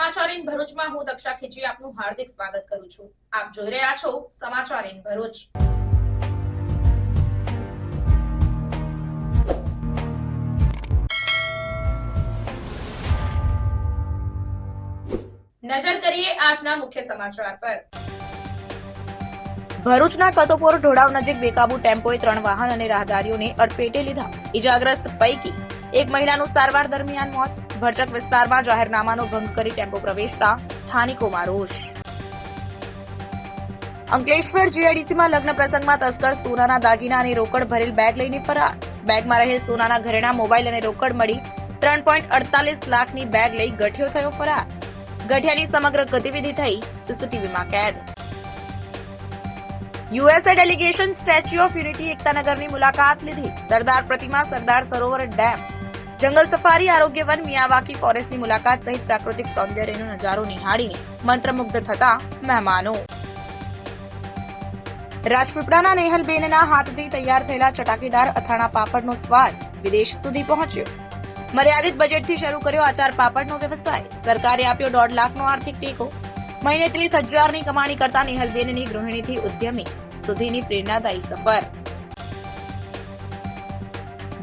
સમાચાર ઇન ભરૂચમાં હું દક્ષા ખીચી આપનું હાર્દિક સ્વાગત કરું છું। આપ જોઈ રહ્યા છો સમાચાર ઇન ભરૂચ। નજર કરીએ આજના મુખ્ય સમાચાર પર। ભરૂચના કતોપોર ઢોળાવ નજીક બેકાબુ ટેમ્પોએ 3 વાહન અને રાહદારીઓને અડફેટે લીધા। ઇજાગ્રસ્ત પૈકી એક મહિલાનું સારવાર દરમિયાન મોત। ભરચક વિસ્તારમાં જાહેરનામાનો ભંગ કરી ટેમ્પો પ્રવેશતા સ્થાનિકોમાં રોષ। અંકલેશ્વર જીઆઈડીસીમાં લગ્ન પ્રસંગમાં તસ્કર સોનાના દાગીના અને રોકડ ભરેલ બેગ લઈને ફરાર। બેગમાં રહેલ સોનાના ઘરેણા, મોબાઈલ અને રોકડ મળી 3.48 લાખની બેગ લઈ ગઠિયો થયો ફરાર। ગઠિયાની સમગ્ર ગતિવિધિ થઈ સીસીટીવીમાં કેદ। USA delegation statue of unity એકતાનગરની મુલાકાત લીધી। સરદાર પ્રતિમા, Sardar Sarovar dam, jungle safari, Arogya Van, Miyawaki ફોરેસ્ટની મુલાકાત સહિત પ્રાકૃતિક સૌંદર્યનો નજારો નિહાળીને મંત્રમુગ્ધ થતા મહેમાનો। રાજપીપળાના નેહલબેનના હાથથી તૈયાર થયેલા ચટાકેદાર અથાણા પાપડનો સ્વાદ વિદેશ સુધી પહોંચ્યો। મર્યાદિત બજેટથી શરૂ કર્યો આચાર પાપડનો વ્યવસાય। સરકારે આપ્યો 1.5 લાખનો આર્થિક ટેકો। મહિને 30,000ની કમાણી કરતા નેહલબેનની ગૃહિણીથી ઉદ્યમી સુધીની પ્રેરણાદાયી સફર।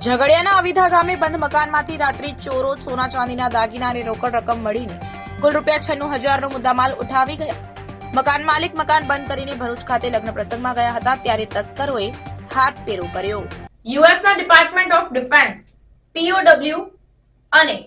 ઝઘડિયાના અવિધા ગામે બંધ મકાનમાંથી રાત્રિ ચોરો સોના ચાંદીના દાગીના અને રોકડ રકમ મળીને કુલ ₹96,000નો મુદ્દામાલ ઉઠાવી ગયા। મકાન માલિક મકાન બંધ કરીને ભરૂચ ખાતે લગ્ન પ્રસંગમાં ગયા હતા ત્યારે તસ્કરોએ હાથ ફેરો કર્યો। યુએસના ડિપાર્ટમેન્ટ ઓફ ડિફેન્સ POW અને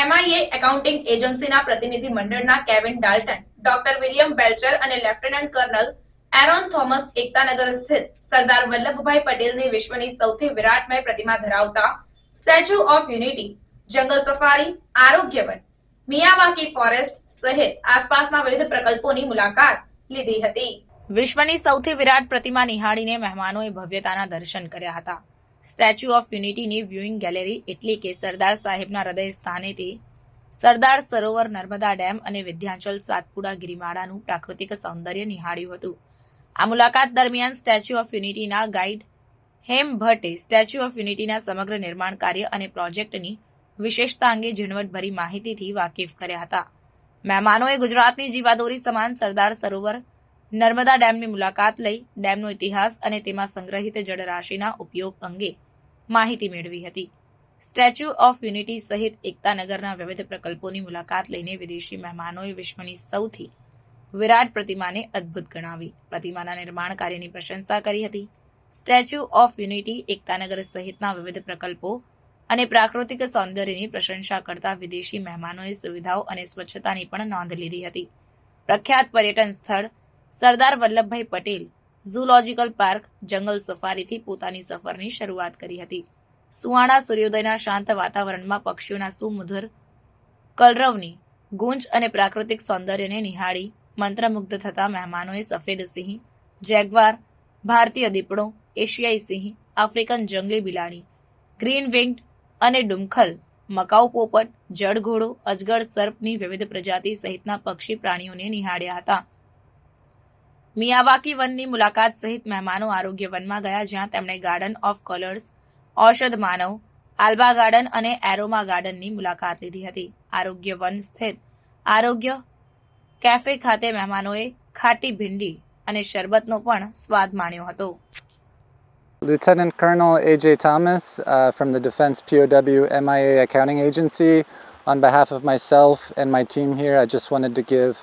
MIA એકાઉન્ટિંગ એજન્સીના પ્રતિનિધિ મંડળના કેવિન ડાલ્ટન, ડોક્ટર વિલિયમ બેલ્ચર અને lieutenant kernel Aaron Thomas Ektanagar સ્થિત સરદાર વલ્લભભાઈ પટેલની વિશ્વની સૌથી વિરાટમય પ્રતિમા ધરાવતા સ્ટેચ્યુ ઓફ યુનિટી, જંગલ safari, Arogya Van, Miyawaki forest સહિત આસપાસના વિવિધ પ્રકલ્પોની મુલાકાત લીધી હતી। વિશ્વની સૌથી વિરાટ પ્રતિમા નિહાળીને મહેમાનોએ ભવ્યતાના દર્શન કર્યા હતા। સ્ટેચ્યુ ઓફ યુનિટીની વ્યુઇંગ ગેલેરી એટલે કે સરદાર સાહેબના હૃદય સ્થાનેથી સરદાર સરોવર, નર્મદા ડેમ અને વિંધ્યાચલ સાતપુડા ગિરિમાળાનું પ્રાકૃતિક સૌંદર્ય નિહાળ્યું હતું। આ મુલાકાત દરમિયાન સ્ટેચ્યુ ઓફ યુનિટીના ગાઈડ હેમ ભટ્ટે સ્ટેચ્યુ ઓફ યુનિટીના સમગ્ર નિર્માણ કાર્ય અને પ્રોજેક્ટની વિશેષતા અંગે ઝીણવટભરી માહિતીથી વાકેફ કર્યા હતા। મહેમાનોએ ગુજરાતની જીવાદોરી સમાન સરદાર સરોવર, નર્મદા ડેમની મુલાકાત લઈ ડેમનો ઇતિહાસ અને તેમાં સંગ્રહિત જળરાશિના ઉપયોગ અંગે માહિતી મેળવી હતી। સ્ટેચ્યુ ઓફ યુનિટી સહિત એકતાનગરના વિવિધ પ્રકલ્પોની મુલાકાત લઈને વિદેશી મહેમાનોએ વિશ્વની સૌથી વિરાટ પ્રતિમાને અદ્ભુત ગણાવી પ્રતિમાના નિર્માણ કાર્યની પ્રશંસા કરી હતી। સ્ટેચ્યુ ઓફ યુનિટી, એકતાનગર સહિતના વિવિધ પ્રકલ્પો અને પ્રાકૃતિક સૌંદર્યની પ્રશંસા કરતા વિદેશી મહેમાનોએ સુવિધાઓ અને સ્વચ્છતાની પણ નોંધ લીધી હતી। પ્રખ્યાત પર્યટન સ્થળ સરદાર વલ્લભભાઈ પટેલ ઝૂલોજિકલ પાર્ક, જંગલ સફારીથી પોતાની સફરની શરૂઆત કરી હતી। સુવાણા સૂર્યોદયના શાંત વાતાવરણમાં પક્ષીઓના સુમધુર કલરવની ગૂંજ અને પ્રાકૃતિક સૌંદર્યને નિહાળી મંત્રમુગ્ધ થતા મહેમાનોએ સફેદ સિંહ, જેગવાર, ભારતીય દીપડો, એશિયાઈ સિંહ, આફ્રિકન જંગલી બિલાડી, ગ્રીન વિંગ્ડ અને ડુમખલ, મકાઉ પોપટ, જળઘોડો, અજગર, સર્પની વિવિધ પ્રજાતિ સહિતના પક્ષી પ્રાણીઓને નિહાળ્યા હતા। મિયાવાકી વનની મુલાકાત સહિત મહેમાનો આરોગ્ય વનમાં ગયા, જ્યાં તેમણે ગાર્ડન ઓફ કલર્સ, ઔષધ માનવ, આલ્બા ગાર્ડન અને એરોમા ગાર્ડનની મુલાકાત લીધી હતી। આરોગ્ય વન સ્થિત આરોગ્ય કેફે ખાતે મહેમાનોએ ખાટી ભીંડી અને શરબતનો પણ સ્વાદ માણ્યો હતો। Lieutenant Colonel A.J. Thomas from the Defense POW MIA Accounting Agency. On behalf of myself and my team here, I just wanted to give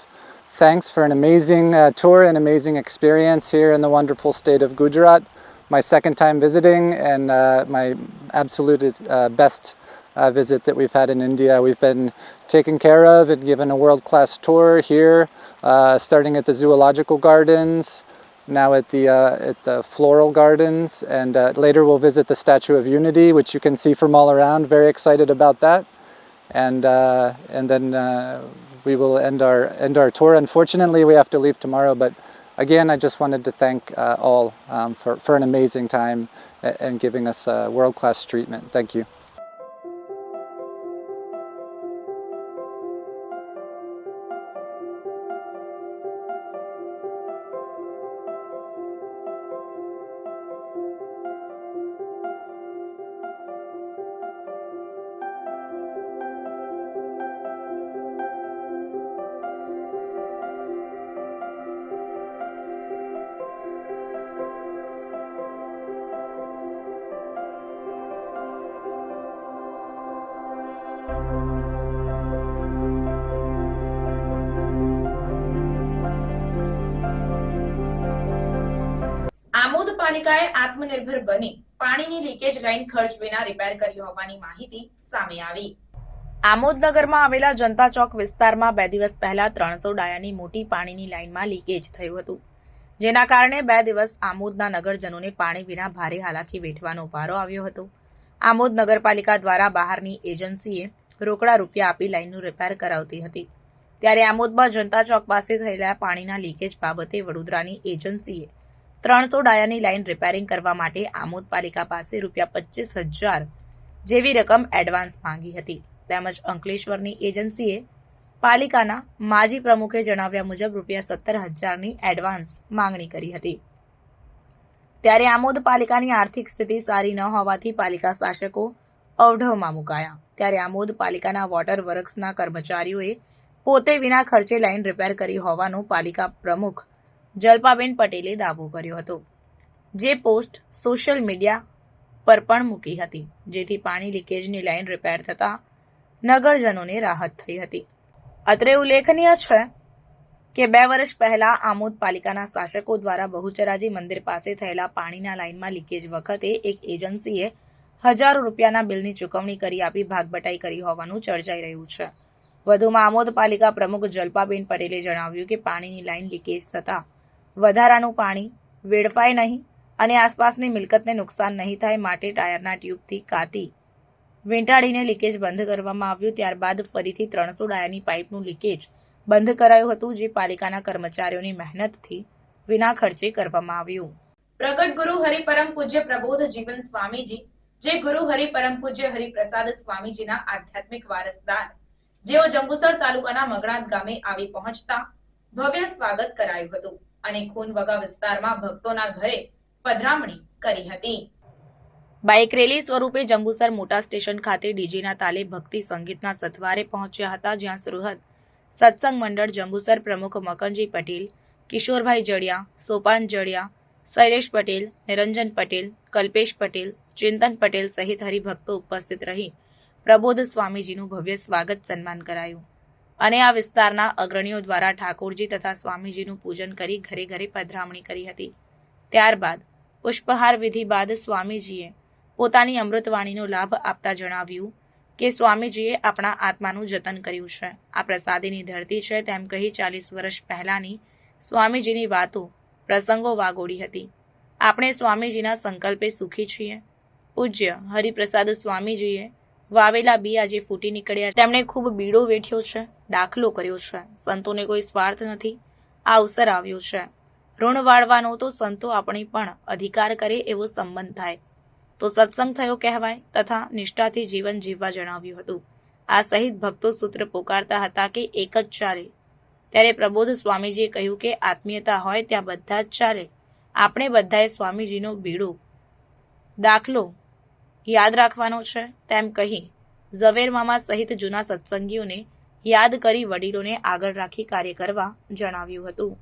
thanks for an amazing tour and amazing experience here in the wonderful state of Gujarat. My second time visiting and my absolute best visit that we've had in India. We've been taken care of and given a world-class tour here, starting at the zoological gardens, now at the floral gardens, and later we'll visit the Statue of Unity, which you can see from all around. Very excited about that, and then we will end our tour. Unfortunately, we have to leave tomorrow, but again, I just wanted to thank all for an amazing time and giving us world-class treatment. Thank you. પાલિકાએ આત્મનિર્ભર બની પાણીની leakage line ખર્ચ વિના repair કરી હોવાની માહિતી સામે આવી. આમોદ નગરમાં આવેલા જનતા ચોક વિસ્તારમાં 2 દિવસ પહેલા 300 ડાયાની મોટી પાણીની લાઇનમાં લીકેજ થયું હતું, જેના કારણે 2 દિવસ આમોદના નગરજનોને પાણી વિના ભારે હાલાકી વેઠવાનો વારો આવ્યો હતો. આમોદ નગરપાલિકા દ્વારા બહારની એજન્સીએ રોકડા રૂપિયા આપી લાઇનનું રિપેર કરાવતી હતી, ત્યારે આમોદમાં જનતા ચોક પાસે થયેલા પાણીના લીકેજ બાબતે વડોદરાની એજન્સીએ 300 ડાયાની લાઇન રિપેરિંગ કરવા માટે આમોદ પાલિકા પાસે ₹25,000 જેવી રકમ એડવાન્સ માંગી હતી. તેમજ અંકલેશ્વરની એજન્સીએ પાલિકાના માજી પ્રમુખે જણાવ્યા મુજબ ₹17,000ની એડવાન્સ માંગણી કરી હતી. ત્યારે આમોદ પાલિકાની આર્થિક સ્થિતિ સારી ન હોવાથી પાલિકા શાસકો અવઢવમાં મુકાયા. ત્યારે આમોદ પાલિકાના વોટર વર્ક્સના કર્મચારીઓએ પોતે વિના ખર્ચે લાઇન રિપેર કરી હોવાનો પાલિકા પ્રમુખ જલ્પાબેન પટેલે દાવો કર્યો હતો, જે પોસ્ટ સોશિયલ મીડિયા પર પણ મૂકી હતી, જેથી પાણી લીકેજની લાઇન રિપેર થતા નગરજનોને રાહત થઈ હતી. અત્રે ઉલ્લેખનીય છે કે 2 વર્ષ પહેલા આમોદ પાલિકાના શાસકો દ્વારા બહુચરાજી મંદિર પાસે થયેલા પાણીના લાઇનમાં લીકેજ વખતે એક એજન્સીએ હજારો રૂપિયાના બિલની ચૂકવણી કરી આપી ભાગબટાઈ કરી હોવાનું ચર્ચાઈ રહ્યું છે. વધુમાં આમોદ પાલિકા પ્રમુખ જલ્પાબેન પટેલે જણાવ્યું કે પાણીની લાઇન લીકેજ થતાં વધારાનું પાણી વેડફાય નહીં અને આસપાસની મિલકતને નુકસાન નહીં થાય માટે ટાયરના ટ્યુબથી કાતી વીંટાળીને લીકેજ બંધ કરવામાં આવ્યું. ત્યારબાદ ફરીથી 300 ડાયાની પાઇપનું લીકેજ બંધ કરાયું હતું, જે પાલિકાના કર્મચારીઓની મહેનતથી વિના ખર્ચે કરવામાં આવ્યું. પ્રગટ ગુરુ હરિપરમ પૂજ્ય પ્રબોધ જીવન સ્વામીજી, જે ગુરુ હરિપરમ પૂજ્ય હરિપ્રસાદ સ્વામીજીના આધ્યાત્મિક વારસદાર, જેઓ જંબુસર તાલુકાના મગણાત ગામે આવી પહોંચતા ભવ્ય સ્વાગત કરાયું હતું અને ખૂનવગા વિસ્તારમાં ભક્તોના ઘરે પધરામણી કરી હતી. બાઇક રેલી સ્વરૂપે જંબુસર મોટા સ્ટેશન ખાતે ડીજેના તાલે ભક્તિ સંગીતના સથવારે પહોંચ્યા હતા, જ્યાં સુરહદ સત્સંગ મંડળ જંબુસર પ્રમુખ મકનજી પટેલ, કિશોરભાઈ જડિયા, સોપાન જડિયા, શૈલેષ પટેલ, નિરંજન પટેલ, કલ્પેશ પટેલ, ચિંતન પટેલ સહિત હરિભક્તો ઉપસ્થિત રહી પ્રબોધ સ્વામીજીનું ભવ્ય સ્વાગત સન્માન કરાયું અને આ વિસ્તારના અગ્રણીઓ દ્વારા ઠાકોરજી તથા સ્વામીજીનું પૂજન કરી ઘરે ઘરે પધરામણી કરી હતી. ત્યારબાદ પુષ્પહાર વિધિ બાદ સ્વામીજીએ પોતાની અમૃતવાણીનો લાભ આપતા જણાવ્યું કે સ્વામીજીએ આપણા આત્માનું જતન કર્યું છે, આ પ્રસાદીની ધરતી છે તેમ કહી 40 વર્ષ પહેલાની સ્વામીજીની વાતો પ્રસંગો વાગોડી હતી. આપણે સ્વામીજીના સંકલ્પે સુખી છીએ. પૂજ્ય હરિપ્રસાદ સ્વામીજીએ વાવેલા બી આજે ફૂટી નીકળ્યા. તેમણે ખૂબ બીડો વેઠ્યો છે, દાખલો કર્યો છે. સંતોને કોઈ સ્વાર્થ નથી. આ અવસર આવ્યો છે. ઋણ વાળવાનો તો સંતો આપણી પણ અધિકાર કરે એવો સંબંધ થાય તો સત્સંગ થયો કહેવાય તથા નિષ્ઠાથી જીવન જીવવા જણાવ્યું હતું. આ સહિત ભક્તો સૂત્ર પોકારતા હતા કે એક જ ચાલે. ત્યારે પ્રબોધ સ્વામીજીએ કહ્યું કે આત્મીયતા હોય ત્યાં બધા જ ચાલે. આપણે બધાએ સ્વામીજીનો બીડો દાખલો યાદ રાખવાનો છે તેમ કહી ઝવેર મામા સહિત જૂના સત્સંગીઓને યાદ કરી વડીલોને આગળ રાખી કાર્ય કરવા જણાવ્યું હતું.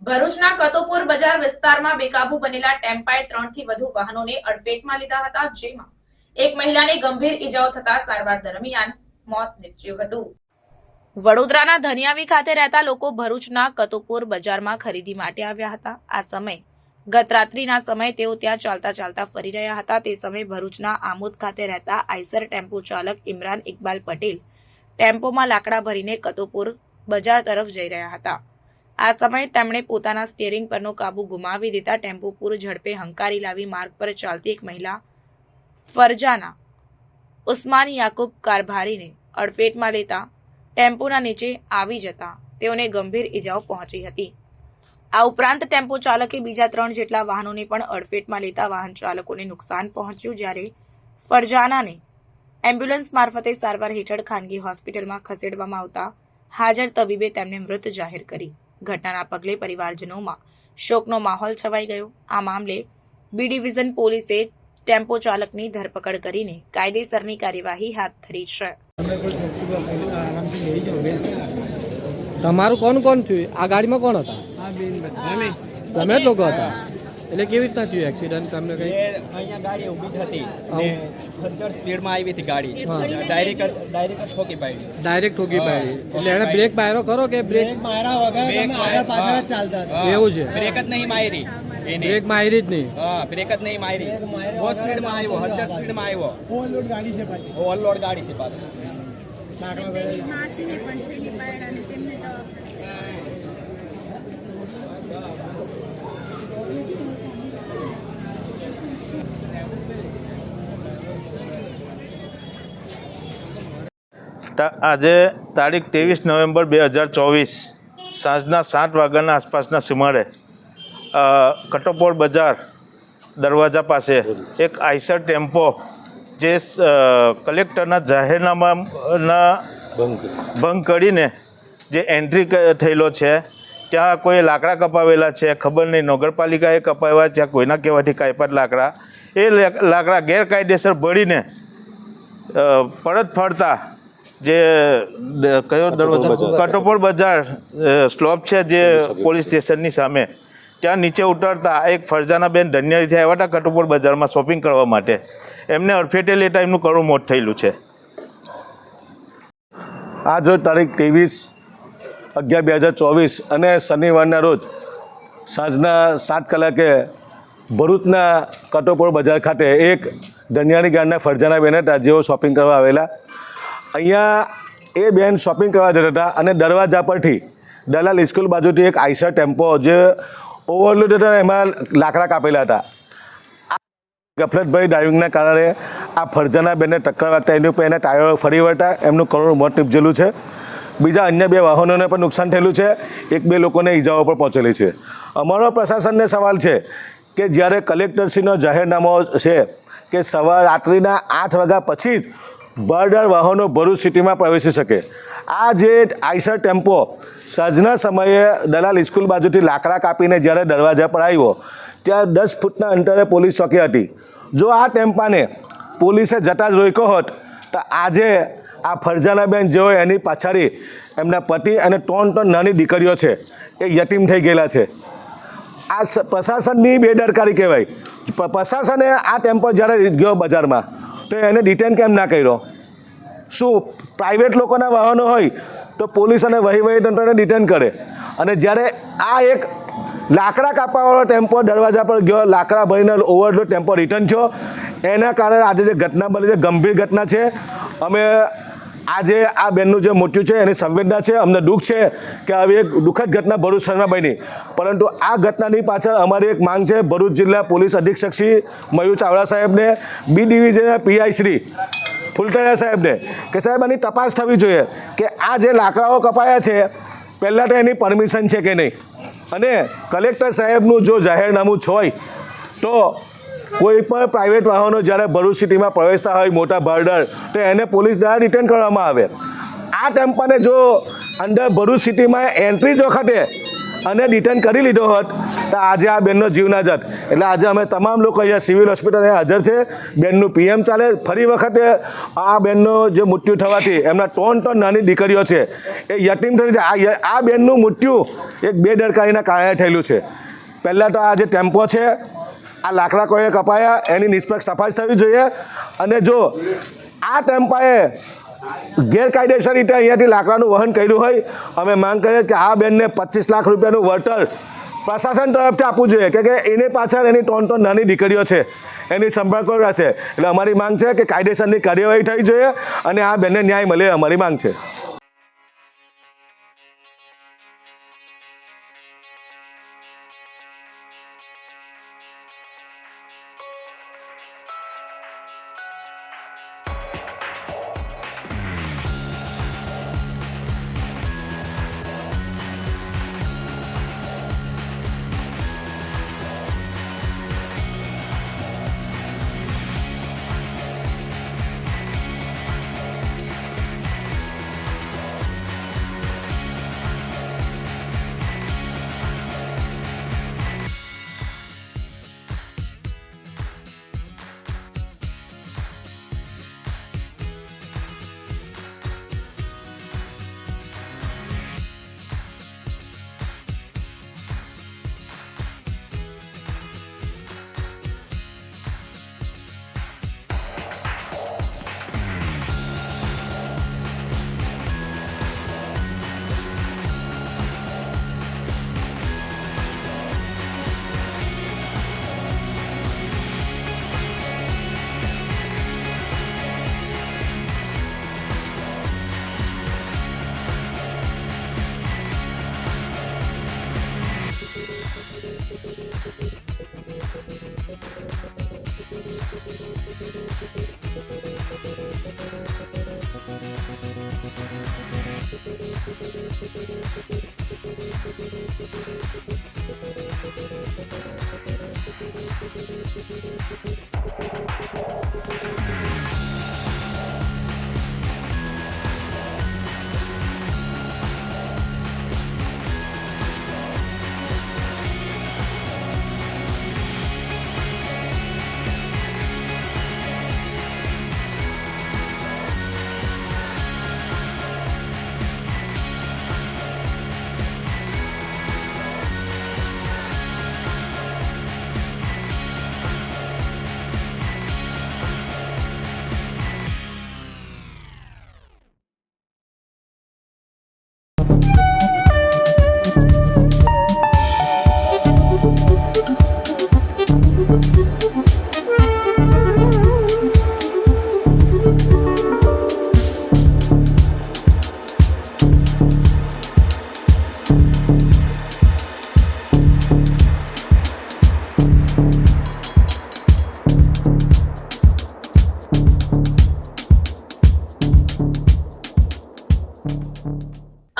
ભરૂચના કતોપુર બજાર વિસ્તારમાં બેકાબુ બનેલા ટેમ્પાએ 3 થી વધુ વાહનોને અડફેટમાં લીધા હતા, જેમાં એક મહિલાને ગંભીર ઈજાઓ થતા સારવાર દરમિયાન મોત નીપજ્યું હતું. વડોદરાના ધનિયાવી ખાતે રહેતા લોકો ભરૂચના કતોપુર બજારમાં ખરીદી માટે આવ્યા હતા. આ સમયે ગત રાત્રિના સમયે તેઓ ત્યાં ચાલતા ચાલતા ફરી રહ્યા હતા. તે સમયે ભરૂચના આમોદ ખાતે રહેતા આઈસર ટેમ્પો ચાલક ઇમરાન ઇકબાલ પટેલ ટેમ્પોમાં લાકડા ભરીને કતોપુર બજાર તરફ જઈ રહ્યા હતા. આ સમયે તેમણે પોતાના સ્ટીયરિંગ પરનો કાબુ ગુમાવી દેતા ટેમ્પો પૂર ઝડપે હંકારી લાવી માર્ગ પર ચાલતી એક મહિલા ફરજાના ઉસ્માન યાકુબ કારભારીને અડફેટમાં લેતા ટેમ્પોના નીચે આવી જતા તેઓને ગંભીર ઈજાઓ પહોંચી હતી. આ ઉપરાંત ટેમ્પો ચાલકે બીજા 3 જેટલા વાહનોને પણ અડફેટમાં લેતા વાહન ચાલકોને નુકસાન પહોંચ્યું, જ્યારે ફરજાનાને એમ્બ્યુલન્સ મારફતે સારવાર હેઠળ ખાનગી હોસ્પિટલમાં ખસેડવામાં આવતા હાજર તબીબે તેમને મૃત જાહેર કરી. ઘટનાના પગલે પરિવારજનોમાં શોકનો માહોલ છવાઈ ગયો. આ મામલે બી ડિવિઝન પોલીસે ટેમ્પો ચાલકની ધરપકડ કરીને કાયદેસરની કાર્યવાહી હાથ ધરી છે. તમારું કોણ કોણ થયું? આ ગાડીમાં કોણ હતા? તમે જ લોકો હતા? એટલે કેવી રીતના થયું એક્સિડન્ટ? તમને કઈ અહીંયા ગાડી ઊભી જ હતી ને ખંચર સ્પીડમાં આવી હતી ગાડી. ડાયરેક્ટ ઠોકી પાડી. ડાયરેક્ટ ઠોકી પાડી. એટલે એને બ્રેક માર્યો ખરો કે બ્રેક માર્યા વગર તમે આગળ પાછળ જ ચાલતા હતા? એવું છે? બ્રેક જ નહીં મારી એને. બ્રેક મારી જ નહીં. હા, બ્રેક જ નહીં મારી. બહુ સ્પીડમાં આવ્યો, હંચર સ્પીડમાં આવ્યો. ઓવરલોડ ગાડી છે પાછી. ઓવરલોડ ગાડી છે પાછી. માસીને પણ થેલી પાડ્યા અને તેમને તો આજે તારીખ 23 નવેમ્બર 2024 સાંજના 7 વાગ્યાના આસપાસના સુમારે કટોપોર બજાર દરવાજા પાસે એક આઈસર ટેમ્પો જે કલેક્ટરના જાહેરનામાના ભંગ કરીને જે એન્ટ્રી થયેલો છે ત્યાં કોઈ લાકડા કપાવેલા છે, ખબર નહીં નગરપાલિકાએ કપાવ્યા ત્યાં કોઈના કહેવાથી કાપ્યા લાકડા. એ લાકડા ગેરકાયદેસર ભળીને પરત ફરતા જે કયો દરવાજો કટોપોર બજાર સ્લોપ છે જે પોલીસ સ્ટેશનની સામે ત્યાં નીચે ઉતરતા એક ફરજાનાબેન ધન્યરીથી આવ્યા હતા કટોપોર બજારમાં શોપિંગ કરવા માટે. એમને અડફેટે લેતા એમનું કરુણ મોત થયેલું છે. આજ રોજ તારીખ 23/11/2024 અને શનિવારના રોજ સાંજના 7 કલાકે ભરૂચના કટોપોર બજાર ખાતે એક ધનિયાણી ગામના ફરજાનાબેન હતા જેઓ શોપિંગ કરવા આવેલા. અહીંયા એ બેન શોપિંગ કરવા જતા હતા અને દરવાજા પરથી દલાલ સ્કૂલ બાજુથી એક આઈસર ટેમ્પો જે ઓવરલોડ હતા એમાં લાકડા કાપેલા હતા. ગફલતભરી ડ્રાઇવિંગના કારણે આ ફરજાનાબેનને ટક્કર વાગતા એની ઉપર એના ટાયરો ફરી વળતા એમનું કરુણ મોત નીપજેલું છે. બીજા અન્ય 2 વાહનોને પણ નુકસાન થયેલું છે. 1-2 લોકોને ઈજાઓ પણ પહોંચેલી છે. અમારો પ્રશાસનને સવાલ છે કે જ્યારે કલેક્ટરશ્રીનો જાહેરનામો છે કે રાત્રિના 8 વાગ્યા પછી જ બારદાર વાહનો ભરૂચ સિટીમાં પ્રવેશી શકે. આ જે આઈસર ટેમ્પો સાંજના સમયે દલાલ સ્કૂલ બાજુથી લાકડા કાપીને જ્યારે દરવાજા પર આવ્યો ત્યાં 10 ફૂટના અંતરે પોલીસ ચોકી હતી. જો આ ટેમ્પાને પોલીસે જતા જ રોક્યો હોત તો આજે આ ફરજાનાબેન જેઓ એની પાછળ એમના પતિ અને 3 નાની દીકરીઓ છે એ યતીમ થઈ ગયેલા છે. આ પ્રશાસનની બેદરકારી કહેવાય. પ્રશાસને આ ટેમ્પો જ્યારે ગયો બજારમાં તો એને ડિટેન કેમ ના કર્યો? શું પ્રાઇવેટ લોકોના વાહનો હોય તો પોલીસ અને વહીવટીતંત્રને ડિટેન કરે, અને જ્યારે આ એક લાકડા કાપવાવાળો ટેમ્પો દરવાજા પર ગયો, લાકડા ભરીને ઓવરલોડ ટેમ્પો રિટર્ન થયો, એના કારણે આજે જે ઘટના બની છે ગંભીર ઘટના છે. અમે આજે આ બેનનું જે મૃત્યુ છે એની સંવેદના છે, અમને દુઃખ છે કે આવી એક દુઃખદ ઘટના ભરૂચ શહેરમાં બની. પરંતુ આ ઘટનાની પાછળ અમારી એક માંગ છે ભરૂચ જિલ્લા પોલીસ અધિક્ષક શ્રી મયુર ચાવડા સાહેબને, બી ડિવિઝનના પીઆઈ શ્રી ફૂલટરિયા સાહેબને કે સાહેબ આની તપાસ થવી જોઈએ કે આ જે લાકડાઓ કપાયા છે પહેલાં તો એની પરમિશન છે કે નહીં, અને કલેક્ટર સાહેબનું જો જાહેરનામું હોય તો કોઈ પણ પ્રાઇવેટ વાહનો જ્યારે ભરૂચ સિટીમાં પ્રવેશતા હોય મોટા બારદાર તો એને પોલીસ દ્વારા ડિટેન કરવામાં આવે. આ ટેમ્પાને જો અંદર ભરૂચ સિટીમાં એન્ટ્રી જ વખતે અને ડિટેન કરી લીધો હોત તો આજે આ બેનનો જીવ ના જત. એટલે આજે અમે તમામ લોકો અહીંયા સિવિલ હોસ્પિટલે હાજર છે. બેનનું પીએમ ચાલે. ફરી વખતે આ બેનનો જે મૃત્યુ થવાથી એમના 3 નાની દીકરીઓ છે એ યતીમ થઈ જાય. આ બેનનું મૃત્યુ એક બેદરકારીના કારણે થયેલું છે. પહેલાં તો આ જે ટેમ્પો છે આ લાકડા કોઈએ કપાયા એની નિષ્પક્ષ તપાસ થવી જોઈએ, અને જો આ ટેમ્પાએ ગેરકાયદેસર રીતે અહીંયાથી લાકડાનું વહન કર્યું હોય અમે માંગ કરીએ કે આ બેનને 25 લાખ રૂપિયાનું વળતર પ્રશાસન તરફથી આપવું જોઈએ, કે એની પાછળ એની 3 નાની દીકરીઓ છે એની સંભાળ કરવા છે. એટલે અમારી માંગ છે કે કાયદેસરની કાર્યવાહી થવી જોઈએ અને આ બેનને ન્યાય મળે અમારી માંગ છે.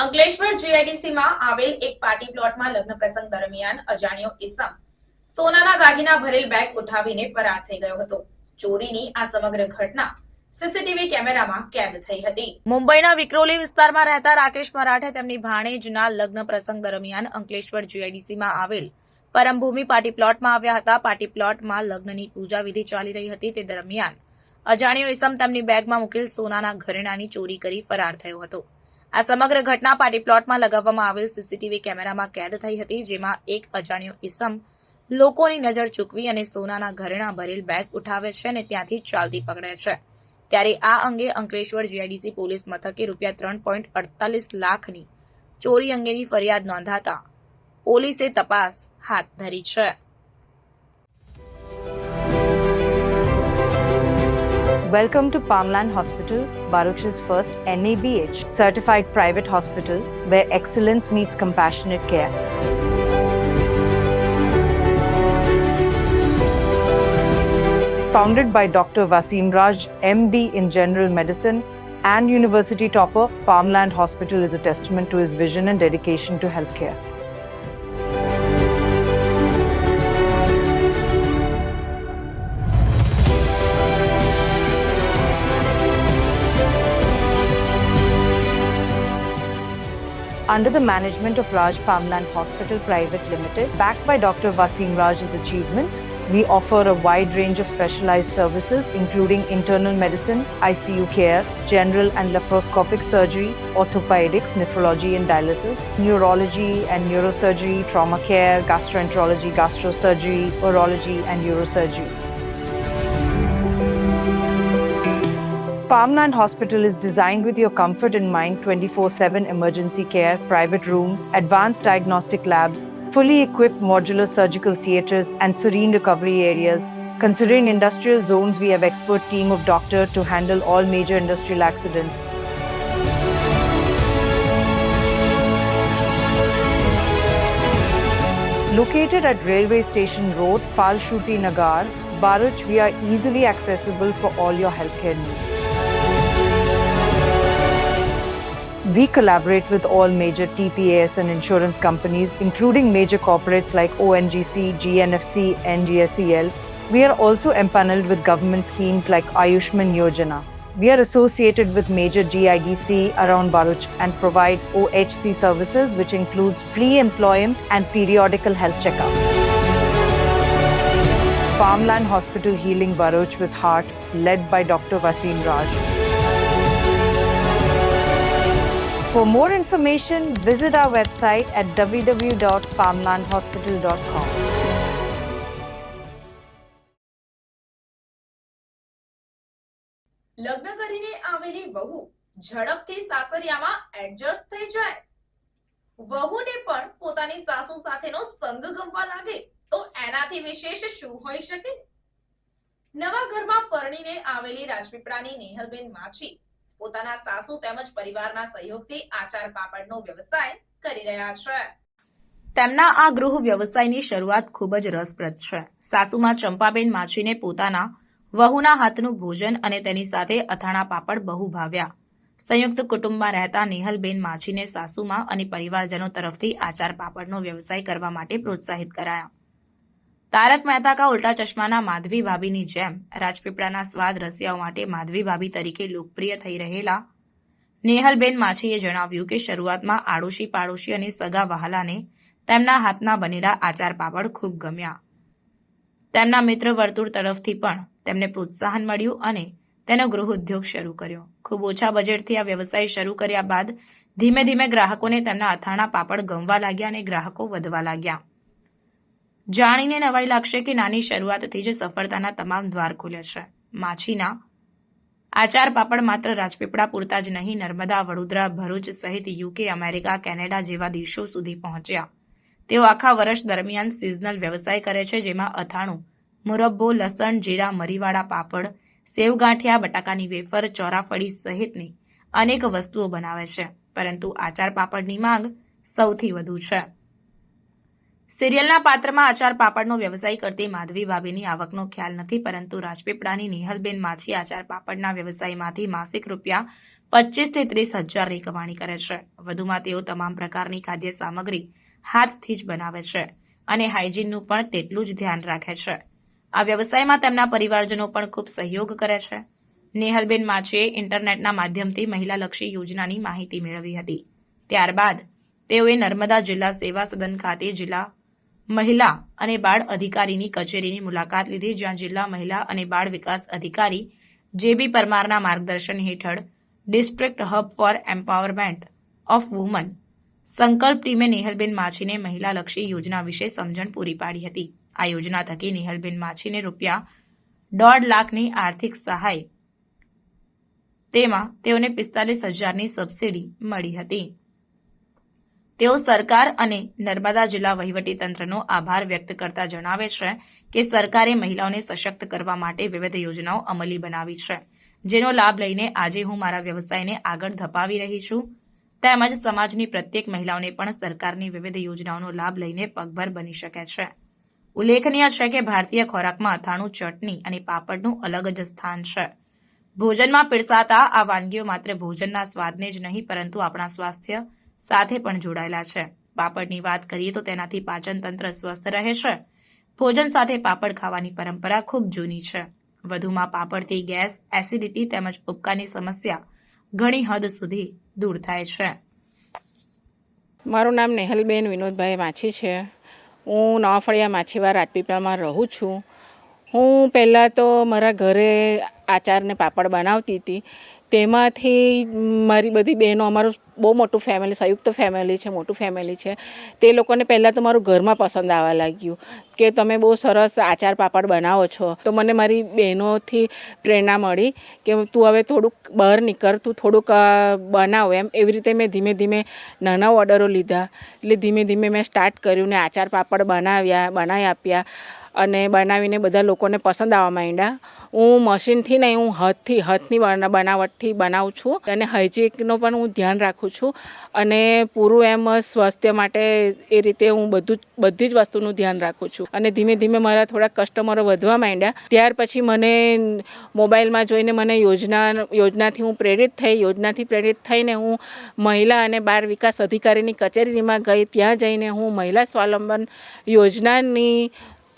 અંકલેશ્વર જીઆઈડીસીમાં આવેલ એક પાર્ટી પ્લોટમાં લગ્ન પ્રસંગ દરમિયાન અજાણ્યો ઈસમ સોનાના દાગીના ભરેલ બેગ ઉઠાવીને ફરાર થઈ ગયો હતો. ચોરીની આ સમગ્ર ઘટના સીસીટીવી કેમેરામાં કેદ થઈ હતી. મુંબઈના વિક્રોલી વિસ્તારમાં રહેતા રાકેશ મરાઠે તેમની ભાણેજના લગ્ન પ્રસંગ દરમિયાન અંકલેશ્વર જીઆઈડીસીમાં આવેલ પરમભૂમિ પાર્ટી પ્લોટમાં આવ્યા હતા. પાર્ટી પ્લોટમાં લગ્નની પૂજા વિધિ ચાલી રહી હતી. તે દરમિયાન અજાણ્યો ઈસમ તેમની બેગમાં મૂકેલ સોનાના ઘરેણાની ચોરી કરી ફરાર થયો હતો. આ સમગ્ર ઘટના પાર્ટી પ્લોટમાં લગાવવામાં આવેલ સીસીટીવી કેમેરામાં કેદ થઈ હતી, જેમાં એક અજાણ્યો ઈસમ લોકોની નજર ચૂકવી અને સોનાના ઘરેણા ભરેલ બેગ ઉઠાવે છે અને ત્યાંથી ચાલતી પકડે છે. ત્યારે આ અંગે અંકલેશ્વર જીઆઈડીસી પોલીસ મથકે ₹3.48 લાખની ચોરી અંગેની ફરિયાદ નોંધાતા પોલીસે તપાસ હાથ ધરી છે. Welcome to Palmland Hospital, Baruch's first NABH certified private hospital where excellence meets compassionate care. Founded by Dr. Wasim Raj, MD in General Medicine and University topper, Palmland Hospital is a testament to his vision and dedication to healthcare. Under the management of Raj Palmland Hospital Private Limited, backed by Dr. Wasim Raj's achievements, we offer a wide range of specialized services including internal medicine, ICU care, general and laparoscopic surgery, orthopedics, nephrology and dialysis, neurology and neurosurgery, trauma care, gastroenterology, gastrosurgery, urology and neurosurgery. Palmland Hospital is designed with your comfort in mind. 24/7 emergency care, private rooms, advanced diagnostic labs, fully equipped modular surgical theatres and serene recovery areas. Considering industrial zones, we have expert team of doctors to handle all major industrial accidents. Located at Railway Station Road, Falshuti Nagar, Baruch, we are easily accessible for all your healthcare needs. We collaborate with all major TPAS and insurance companies, including major corporates like ONGC, GNFC, and GSEL. We are also empaneled with government schemes like Ayushman Yojana. We are associated with major GIDC around Baruch and provide OHC services, which includes pre-employment and periodical health checkup. Palmland Hospital Healing Baruch with Heart, led by Dr. Wasim Raj. For more information, visit our website at www.palmlandhospital.com. લગ્ન કરીને આવેલી વહુ ઝડપથી સાસરિયામાં adjust થઈ જાય. વહુને પણ પોતાની સાસુ સાથેનો સંગ ગમવા લાગે તો એનાથી વિશેષ શું હોઈ શકે? નવા ઘરમાં પરણીને આવેલી રાજપીપળાની નેહલબેન માછી પોતાના સાસુ તેમજ પરિવારના સહયોગથી આચાર પાપડનો વ્યવસાય કરી રહ્યા છે. તેમના આ ગૃહ વ્યવસાયની શરૂઆત ખૂબ જ રસપ્રદ છે. સાસુમાં ચંપાબેન માછીને પોતાના વહુના હાથનું ભોજન અને તેની સાથે અથાણા પાપડ બહુ ભાવ્યા. સંયુક્ત કુટુંબમાં રહેતા નેહલબેન માછીને સાસુમાં અને પરિવારજનો તરફથી આચાર પાપડનો વ્યવસાય કરવા માટે પ્રોત્સાહિત કરાયા. તારક મહેતા કા ઉલ્ટા ચશ્માના માધવી ભાભીની જેમ રાજપીપળાના સ્વાદ રસિયાઓ માટે માધવી ભાભી તરીકે લોકપ્રિય થઈ રહેલા નેહલબેન માછીએ જણાવ્યું કે શરૂઆતમાં આડોશી પાડોશી અને સગા વહાલાને તેમના હાથના બનેલા આચાર પાપડ ખૂબ ગમ્યા. તેમના મિત્ર વર્તુળ તરફથી પણ તેમને પ્રોત્સાહન મળ્યું અને તેનો ગૃહ ઉદ્યોગ શરૂ કર્યો. ખૂબ ઓછા બજેટથી આ વ્યવસાય શરૂ કર્યા બાદ ધીમે ધીમે ગ્રાહકોને તેમના અથાણા પાપડ ગમવા લાગ્યા અને ગ્રાહકો વધવા લાગ્યા. જાણીને નવાઈ લાગશે કે નાની શરૂઆતથી જ સફળતાના તમામ દ્વાર ખુલ્યા છે. માછીના આચાર પાપડ માત્ર રાજપીપળા પૂરતા જ નહીં, નર્મદા, વડોદરા, ભરૂચ સહિત યુકે, અમેરિકા, કેનેડા જેવા દેશો સુધી પહોંચ્યા. તેઓ આખા વર્ષ દરમિયાન સિઝનલ વ્યવસાય કરે છે, જેમાં અથાણું, મુરબ્બો, લસણ, જીરા, મરીવાળા પાપડ, સેવ ગાંઠિયા, બટાકાની વેફર, ચોરાફળી સહિતની અનેક વસ્તુઓ બનાવે છે. પરંતુ આચાર પાપડની માંગ સૌથી વધુ છે. સિરિયલના પાત્રમાં આચાર પાપડનો વ્યવસાય કરતી માધવી ભાભીની આવકનો ખ્યાલ નથી, પરંતુ રાજપીપળાની નેહલબેન માછી આચાર પાપડના વ્યવસાયમાંથી માસિક રૂપિયા 25 થી 30 હજારની કમાણી કરે છે. વધુમાં તેઓ તમામ પ્રકારની ખાદ્ય સામગ્રી હાથથી જ બનાવે છે અને હાઇજીનનું પણ તેટલું જ ધ્યાન રાખે છે. આ વ્યવસાયમાં તેમના પરિવારજનો પણ ખૂબ સહયોગ કરે છે. નેહલબેન માછીએ ઇન્ટરનેટના માધ્યમથી મહિલાલક્ષી યોજનાની માહિતી મેળવી હતી. ત્યારબાદ તેઓએ નર્મદા જિલ્લા સેવા સદન ખાતે જિલ્લા મહિલા અને બાળ અધિકારીની કચેરીની મુલાકાત લીધી, જ્યાં જિલ્લા મહિલા અને બાળ વિકાસ અધિકારી જે.બી. પરમારના માર્ગદર્શન હેઠળ district hub four empowerment of woman સંકલ્પ ટીમે નેહલબેન માછીને મહિલાલક્ષી યોજના વિશે સમજણ પૂરી પાડી હતી. આ યોજના થકી નેહલબેન માછીને રૂપિયા 1.5 લાખની આર્થિક સહાય, તેમાં તેઓને 45,000ની સબસિડી મળી હતી. તેઓ સરકાર અને નર્મદા જિલ્લા વહીવટીતંત્રનો આભાર વ્યક્ત કરતા જણાવે છે કે સરકારે મહિલાઓને સશક્ત કરવા માટે વિવિધ યોજનાઓ અમલી બનાવી છે, જેનો લાભ લઈને આજે હું મારા વ્યવસાયને આગળ ધપાવી રહી છું. તેમજ સમાજની પ્રત્યેક મહિલાઓને પણ સરકારની વિવિધ યોજનાઓનો લાભ લઈને પગભર બની શકે છે. ઉલ્લેખનીય છે કે ભારતીય ખોરાકમાં અથાણું, ચટણી અને પાપડનું અલગ જ સ્થાન છે. ભોજનમાં પીરસાતા આ વાનગીઓ માત્ર ભોજનના સ્વાદને જ નહીં, પરંતુ આપણા સ્વાસ્થ્ય સાથે પણ જોડાયેલા છે. પાપડની વાત કરીએ તો તેનાથી પાચન તંત્ર સ્વસ્થ રહે છે. ભોજન સાથે પાપડ ખાવાની પરંપરા ખૂબ જૂની છે. વધુમાં પાપડથી ગેસ, એસિડિટી તેમજ ઉબકાની સમસ્યા ઘણી હદ સુધી દૂર થાય છે. મારું નામ નેહલબેન વિનોદભાઈ માછી છે. હું નવાફળિયા માછીવાર રાજપીપળામાં રહું છું. હું પહેલાં તો મારા ઘરે આચારને પાપડ બનાવતી હતી. તેમાંથી મારી બધી બહેનો, અમારું બહુ મોટું ફેમિલી, સંયુક્ત ફેમિલી છે, મોટું ફેમિલી છે, તે લોકોને પહેલાં તો મારું ઘરમાં પસંદ આવવા લાગ્યું કે તમે બહુ સરસ આચાર પાપડ બનાવો છો. તો મને મારી બહેનોથી પ્રેરણા મળી કે તું હવે થોડુંક બહાર નીકળ, તું થોડુંક બનાવ એમ. એવી રીતે મેં ધીમે ધીમે નાના ઓર્ડરો લીધા. એટલે ધીમે ધીમે મેં સ્ટાર્ટ કર્યું ને આચાર પાપડ બનાવી આપ્યા અને બનાવીને બધા લોકોને પસંદ આવવા માંડ્યા. હું મશીનથી નહીં, હું હાથની બનાવટથી બનાવું છું અને હાઇજીનનું પણ હું ધ્યાન રાખું છું અને પૂરું એમ સ્વાસ્થ્ય માટે એ રીતે હું બધી જ વસ્તુનું ધ્યાન રાખું છું. અને ધીમે ધીમે મારા થોડા કસ્ટમરો વધવા માંડ્યા. ત્યાર પછી મને મોબાઈલમાં જોઈને મને યોજનાથી હું પ્રેરિત થઈ. યોજનાથી પ્રેરિત થઈને હું મહિલા અને બાળ વિકાસ અધિકારીની કચેરીમાં ગઈ. ત્યાં જઈને હું મહિલા સ્વાવલંબન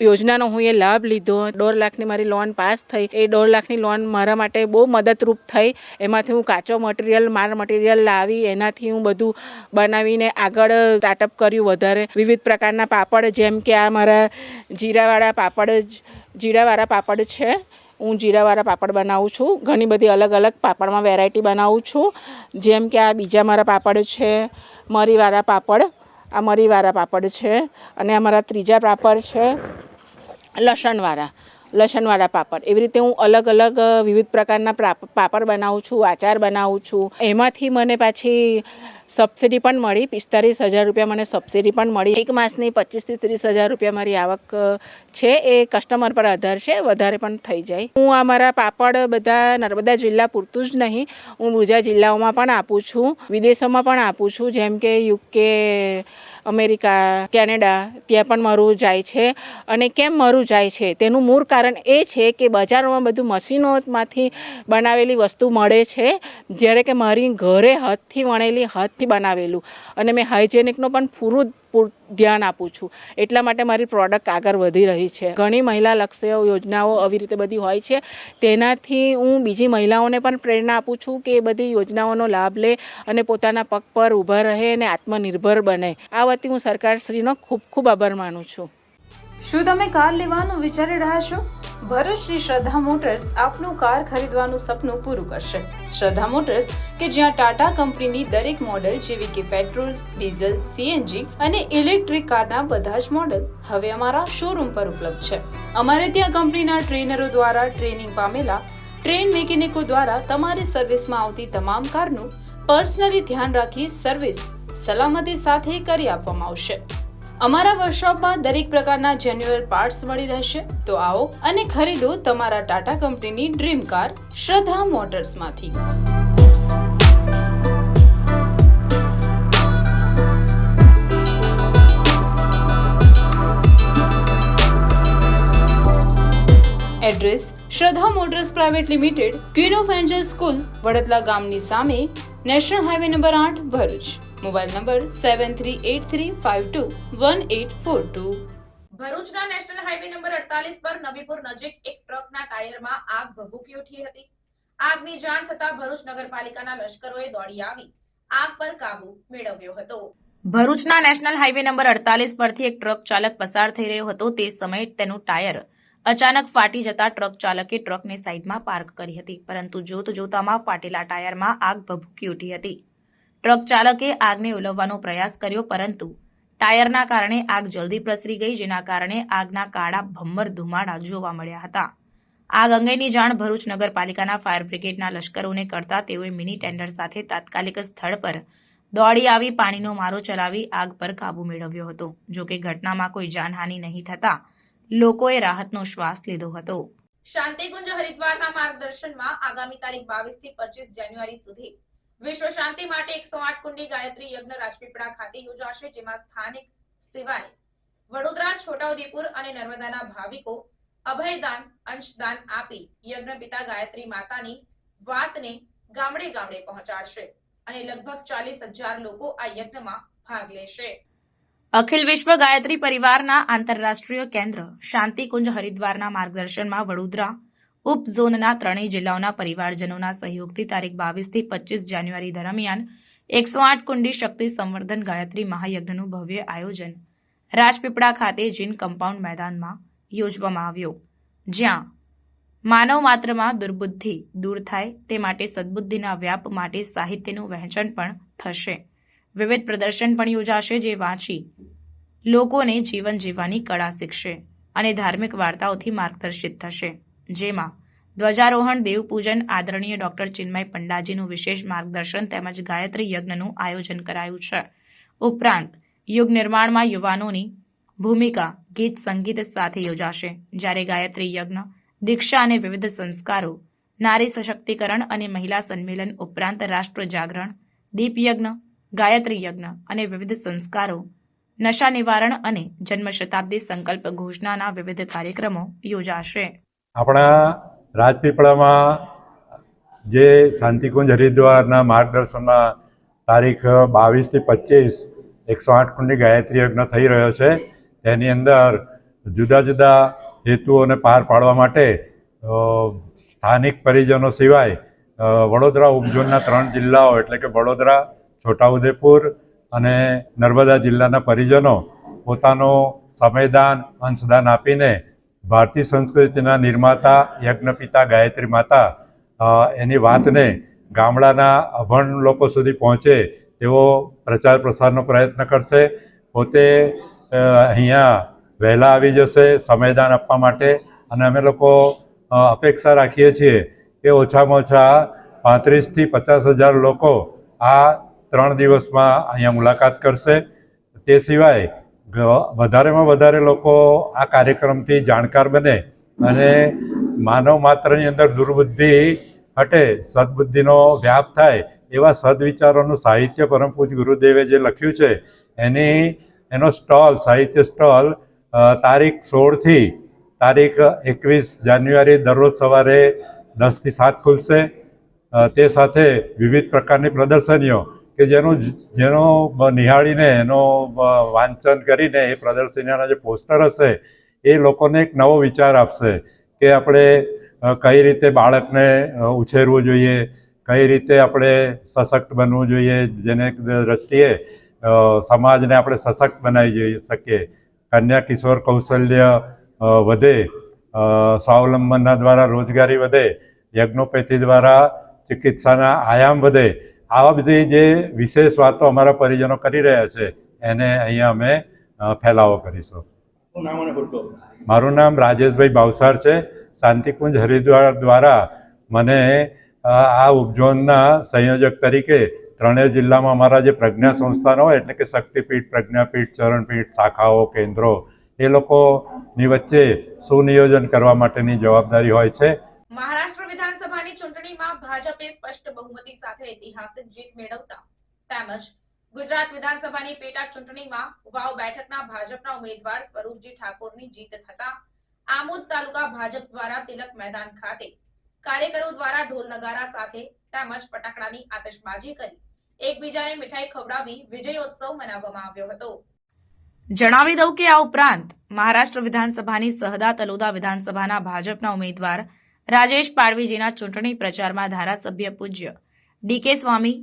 યોજનાનો હું એ લાભ લીધો. 1.5 લાખની મારી લોન પાસ થઈ. એ 1.5 લાખની લોન મારા માટે બહુ મદદરૂપ થઈ. એમાંથી હું કાચો મટીરિયલ લાવી એનાથી હું બધું બનાવીને આગળ સ્ટાર્ટઅપ કર્યું. વધારે વિવિધ પ્રકારના પાપડ, જેમ કે આ મારા જીરાવાળા પાપડ છે. હું જીરાવાળા પાપડ બનાવું છું. ઘણી બધી અલગ અલગ પાપડમાં વેરાયટી બનાવું છું. જેમ કે આ બીજા મારા પાપડ છે મરીવાળા પાપડ. આ મરીવાળા પાપડ છે. અને અમારા ત્રીજા પાપડ છે લસણવાળા પાપડ. એવી રીતે હું અલગ અલગ વિવિધ પ્રકારના પાપડ બનાવું છું, આચાર બનાવું છું. એમાંથી મને પાછી સબસિડી પણ મળી. 45,000 રૂપિયા મને સબસિડી પણ મળી. એક માસની 25,000 થી 30,000 રૂપિયા મારી આવક છે. એ કસ્ટમર પર આધાર છે, વધારે પણ થઈ જાય. હું અમારા પાપડ બધા નર્મદા જિલ્લા પૂરતું જ નહીં, હું બીજા જિલ્લાઓમાં પણ આપું છું, વિદેશોમાં પણ આપું છું, જેમ કે UK, અમેરિકા, કેનેડા, ત્યાં પણ મારું જાય છે. અને કેમ મારું જાય છે તેનું મૂળ કારણ એ છે કે બજારોમાં બધું મશીનોમાંથી બનાવેલી વસ્તુ મળે છે, જ્યારે કે મારી ઘરે હાથથી વણેલી, હાથથી બનાવેલું, અને મેં હાઇજેનિકનો પણ પૂરું ધ્યાન આપું છું. એટલા માટે મારી પ્રોડક્ટ આગળ વધી રહી છે. ઘણી મહિલા લક્ષ્ય યોજનાઓ આવી રીતે બધી હોય છે, તેનાથી હું બીજી મહિલાઓને પણ પ્રેરણા આપું છું કે એ બધી યોજનાઓનો લાભ લે અને પોતાના પગ પર ઊભા રહે અને આત્મનિર્ભર બને. આ વતી હું સરકારશ્રીનો ખૂબ ખૂબ આભાર માનું છું. શું તમે કાર લેવાનું વિચારી રહ્યા છો? ભરૂચ શ્રી શ્રદ્ધા મોટર્સ આપનું કાર ખરીદવાનું સપનું પૂરું કરશે. શ્રદ્ધા મોટર્સ કે જ્યાં ટાટા કંપનીની દરેક મોડેલ જેવી કે પેટ્રોલ, ડીઝલ, CNG અને ઇલેક્ટ્રિક કારના બધા જ મોડેલ હવે અમારા શોરૂમ પર ઉપલબ્ધ છે. અમારે ત્યાં કંપનીના ટ્રેનરો દ્વારા ટ્રેનિંગ પામેલા ટ્રેન મિકેનિકો દ્વારા તમારી સર્વિસમાં આવતી તમામ કારનું પર્સનલી ધ્યાન રાખી સર્વિસ સલામતી સાથે કરી આપવામાં આવશે. અમારા વર્કશોપમાં દરેક પ્રકારના જેન્યુઅલ પાર્ટ્સ મળી રહેશે. તો આવો અને ખરીદો તમારા ટાટા કંપનીની ડ્રીમ કાર શ્રદ્ધા મોટર્સમાંથી. એડ્રેસ: શ્રદ્ધા motors private limited, queen of Angel school, Vadadla ગામની સામે, national highway number 8, Bharuch. Mobile number 7383521842. ભરૂચના નેશનલ હાઈવે નંબર 48 પર નબીપુર નજીક એક ટ્રકના ટાયરમાં આગ ભભૂકી ઉઠી હતી. આગની જાણ થતાં ભરૂચ નગરપાલિકાના લશ્કરોએ દોડી આવી આગ પર કાબુ મેળવ્યો હતો. ભરૂચના નેશનલ હાઈવે નંબર 48 પરથી એક ટ્રક ચાલક પસાર થઈ રહ્યો હતો. તે સમયે તેનું ટાયર અચાનક ફાટી જતા ટ્રક ચાલકે ટ્રકને સાઈડમાં પાર્ક કરી હતી, પરંતુ જોતજોતામાં ફાટેલા ટાયરમાં આગ ભભૂકી ઉઠી હતી. ટ્રક ચાલકે આગને ઓલવવાનો પ્રયાસ કર્યો, પરંતુ ટાયરના કારણે આગ જલ્દી પ્રસરી ગઈ, જેના કારણે આગના કાળા ભમ્મર ધુમાડા જોવા મળ્યા હતા. આગ અંગેની જાણ ભરૂચ નગરપાલિકાના ફાયર બ્રિગેડના લશ્કરોને કરતા તેઓએ મિની ટેન્ડર સાથે તાત્કાલિક સ્થળ પર દોડી આવી પાણીનો મારો ચલાવી આગ પર કાબુ મેળવ્યો હતો. જોકે ઘટનામાં કોઈ જાનહાનિ નહીં થતા લોકોએ રાહતનો શ્વાસ લીધો હતો. શાંતિકુંજ હરિદ્વારના માર્ગદર્શનમાં આગામી તારીખ 22 થી 25 જાન્યુઆરી સુધી વિશ્વ શાંતિ માટે 108 કુંડી ગાયત્રી યજ્ઞ રાજપીપળા ખાતે યોજાશે, જેમાં સ્થાનિક સિવાય વડોદરા, છોટાઉદેપુર અને નર્મદાના ભાવિકો અભયદાન, અંશદાન આપી યજ્ઞ પિતા ગાયત્રી માતાની વાતને ગામડે ગામડે પહોંચાડશે અને લગભગ 40,000 લોકો આ યજ્ઞમાં ભાગ લેશે. અખિલ વિશ્વ ગાયત્રી પરિવારના આંતરરાષ્ટ્રીય કેન્દ્ર શાંતિકુંજ હરિદ્વારના માર્ગદર્શનમાં વડોદરા ઉપઝોનના ત્રણેય જિલ્લાઓના પરિવારજનોના સહયોગથી તારીખ 22 થી 25 જાન્યુઆરી દરમિયાન 108 કુંડી શક્તિ સંવર્ધન ગાયત્રી મહાયજ્ઞનું ભવ્ય આયોજન રાજપીપળા ખાતે જીન કમ્પાઉન્ડ મેદાનમાં યોજવામાં આવ્યો, જ્યાં માનવ માત્રમાં દુર્બુદ્ધિ દૂર થાય તે માટે સદબુદ્ધિના વ્યાપ માટે સાહિત્યનું વહેંચણ પણ થશે. વિવિધ પ્રદર્શન પણ યોજાશે, જે વાંચી લોકોને જીવન જીવવાની કળા શીખશે અને ધાર્મિક વાર્તાઓથી માર્ગદર્શિત થશે. જેમાં ધ્વજારોહણ, દેવપૂજન, આદરણીય ડોક્ટર ચિન્મય પંડાજીનું વિશેષ માર્ગદર્શન તેમજ ગાયત્રી યજ્ઞનું આયોજન કરાયું છે. ઉપરાંત યુગ નિર્માણમાં યુવાનોની ભૂમિકા ગીત સંગીત સાથે યોજાશે, જ્યારે ગાયત્રી યજ્ઞ, દીક્ષા અને વિવિધ સંસ્કારો, નારી સશક્તિકરણ અને મહિલા સંમેલન ઉપરાંત રાષ્ટ્ર જાગરણ, દીપ યજ્ઞ, ગાયત્રી યજ્ઞ અને વિવિધ સંસ્કારો, નશા નિવારણ અને જન્મ શતાબ્દી સંકલ્પ ઘોષણાના વિવિધ કાર્યક્રમો યોજાશે. આપણા રાજપીપળામાં જે શાંતિકુંજ હરિદ્વારના માર્ગદર્શનમાં તારીખ 22 થી 25 108 કુંડી ગાયત્રી યજ્ઞ થઈ રહ્યો છે. તેની અંદર જુદા જુદા હેતુઓને પાર પાડવા માટે સ્થાનિક પરિજનો સિવાય વડોદરા ઉપઝોનના 3 જિલ્લાઓ એટલે કે વડોદરા, છોટાઉદેપુર અને નર્મદા જિલ્લાના પરિજનો પોતાનું સમયદાન, અંશદાન આપીને ભારતીય સંસ્કૃતિના નિર્માતા યજ્ઞપિતા ગાયત્રી માતા એની વાતને ગામડાના અભણ લોકો સુધી પહોંચે તેવો પ્રચાર પ્રસારનો પ્રયત્ન કરશે. પોતે અહીંયા વહેલા આવી જશે સમયદાન આપવા માટે અને અમે લોકો અપેક્ષા રાખીએ છીએ કે ઓછામાં ઓછા 35,000 થી 50,000 લોકો આ 3 દિવસમાં અહીંયા મુલાકાત કરશે. તે સિવાય વધારેમાં વધારે લોકો આ કાર્યક્રમથી જાણકાર બને અને માનવ માત્રની અંદર દુર્બુદ્ધિ હટે, સદબુદ્ધિનો વ્યાપ થાય એવા સદવિચારોનું સાહિત્ય પરમ પૂજ્ય ગુરુદેવે જે લખ્યું છે એનો સ્ટોલ, સાહિત્ય સ્ટોલ તારીખ 16થી તારીખ 21 જાન્યુઆરી દરરોજ સવારે 10 થી 7 ખુલશે. તે સાથે વિવિધ પ્રકારની પ્રદર્શનીઓ કે જેનો નિહાળીને એનો વાંચન કરીને એ પ્રદર્શનીના જે પોસ્ટર હશે એ લોકોને એક નવો વિચાર આપશે કે આપણે કઈ રીતે બાળકને ઉછેરવું જોઈએ, કઈ રીતે આપણે સશક્ત બનવું જોઈએ, જેને દ્રષ્ટિએ સમાજને આપણે સશક્ત બનાવી શકીએ, કન્યા કિશોર કૌશલ્ય વધે, સ્વાવલંબનના દ્વારા રોજગારી વધે, યજ્ઞોપેથી દ્વારા ચિકિત્સાના આયામ વધે, આવા બધી જે વિશેષ વાતો અમારા પરિજનો કરી રહ્યા છે એને અહીંયા અમે ફેલાવો કરીશું. મારું નામ રાજેશભાઈ ભાવસાર છે. શાંતિકુંજ હરિદ્વાર દ્વારા મને આ ઉપઝોનના સંયોજક તરીકે 3 જિલ્લામાં અમારા જે પ્રજ્ઞા સંસ્થાનો હોય એટલે કે શક્તિપીઠ, પ્રજ્ઞાપીઠ, ચરણપીઠ, શાખાઓ, કેન્દ્રો એ લોકોની વચ્ચે સુનિયોજન કરવા માટેની જવાબદારી હોય છે. મહારાષ્ટ્ર વિધાનસભાની ચૂંટણીમાં ભાજપે સ્પષ્ટ બહુમતી સાથે ઐતિહાસિક જીત મેળવતા તેમજ ગુજરાત વિધાનસભાની પેટા ચૂંટણીમાં વાવ બેઠકના ભાજપના ઉમેદવાર સ્વરૂપજી ઠાકોરની જીત થતા આમોદ તાલુકા ભાજપ દ્વારા તિલક મેદાન ખાતે કાર્યકરો દ્વારા ઢોલ નગારા સાથે તેમજ ફટાકડાની આતશબાજી કરી એકબીજાને મીઠાઈ ખવડાવી વિજયોત્સવ મનાવવામાં આવ્યો હતો. જણાવી દઉં કે આ ઉપરાંત મહારાષ્ટ્ર વિધાનસભાની સહદા તલોદા વિધાનસભાના ભાજપના ઉમેદવાર રાજેશ પાડવીજીના ચૂંટણી પ્રચારમાં ધારાસભ્ય પૂજ્ય ડીકે સ્વામી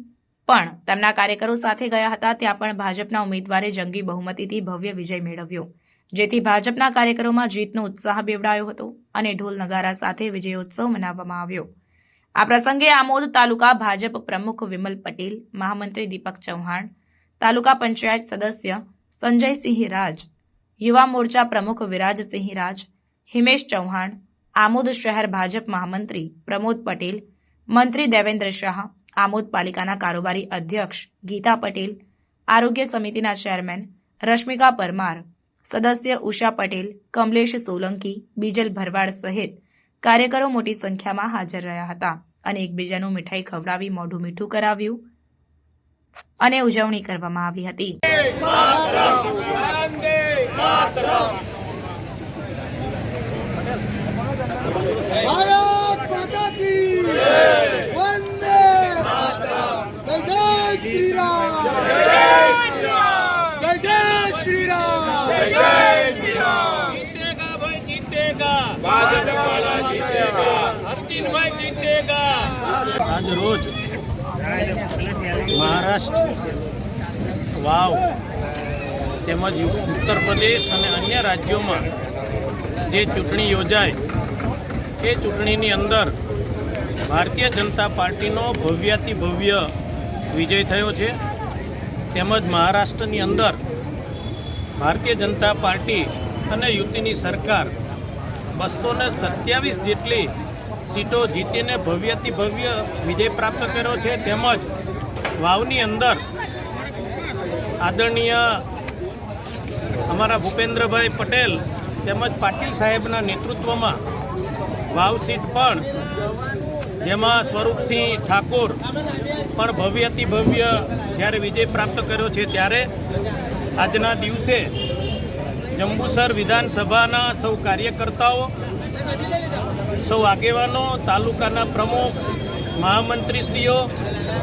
પણ તેમના કાર્યકરો સાથે ગયા હતા. ત્યાં પણ ભાજપના ઉમેદવારે જંગી બહુમતીથી ભવ્ય વિજય મેળવ્યો, જેથી ભાજપના કાર્યકરોમાં જીતનો ઉત્સાહ બેવડાયો હતો અને ઢોલ નગારા સાથે વિજયોત્સવ મનાવવામાં આવ્યો. આ પ્રસંગે આમોદ તાલુકા ભાજપ પ્રમુખ વિમલ પટેલ, મહામંત્રી દીપક ચૌહાણ, તાલુકા પંચાયત સદસ્ય સંજયસિંહ રાજ, યુવા મોરચા પ્રમુખ વિરાજસિંહ રાજ, હિમેશ ચૌહાણ, આમોદ શહેર ભાજપ મહામંત્રી પ્રમોદ પટેલ, મંત્રી દેવેન્દ્ર શાહ, આમોદ પાલિકાના કારોબારી અધ્યક્ષ ગીતા પટેલ, આરોગ્ય સમિતિના ચેરમેન રશ્મિકા પરમાર, સદસ્ય ઉષા પટેલ, કમલેશ સોલંકી, બીજલ ભરવાડ સહિત કાર્યકરો મોટી સંખ્યામાં હાજર રહ્યા હતા અને એકબીજાનું મીઠાઈ ખવડાવી મોઢું મીઠું કરાવ્યું અને ઉજવણી કરવામાં આવી હતી. ભારત માતા કી વંદે માતરમ. જય શ્રી રામ, જય શ્રી રામ, જય શ્રી રામ. જીતેગા ભાઈ જીતેગા, ભાજપ વાળા જીતેગા, હરદીનભાઈ જીતેગા. આજ રોજ મહારાષ્ટ્ર, વાવ તેમજ ઉત્તર પ્રદેશ અને અન્ય રાજ્યોમાં જે ચૂંટણી યોજાય એ ચૂંટણીની અંદર ભારતીય જનતા પાર્ટીનો ભવ્યાતિ ભવ્ય વિજય થયો છે. તેમજ મહારાષ્ટ્રની અંદર ભારતીય જનતા પાર્ટી અને યુતિની સરકાર 227 જેટલી સીટો જીતીને ભવ્યાતિ ભવ્ય વિજય પ્રાપ્ત કર્યો છે. તેમજ વાવની અંદર આદરણીય અમારા ભૂપેન્દ્રભાઈ પટેલ તેમજ પાટીલ સાહેબના નેતૃત્વમાં વાવ સીટ પણ જેમાં સ્વરૂપસિંહ ઠાકોર પણ ભવ્યતિ ભવ્ય જ્યારે વિજય પ્રાપ્ત કર્યો છે, ત્યારે આજના દિવસે જંબુસર વિધાનસભાના સૌ કાર્યકર્તાઓ, સૌ આગેવાનો, તાલુકાના પ્રમુખ, મહામંત્રીશ્રીઓ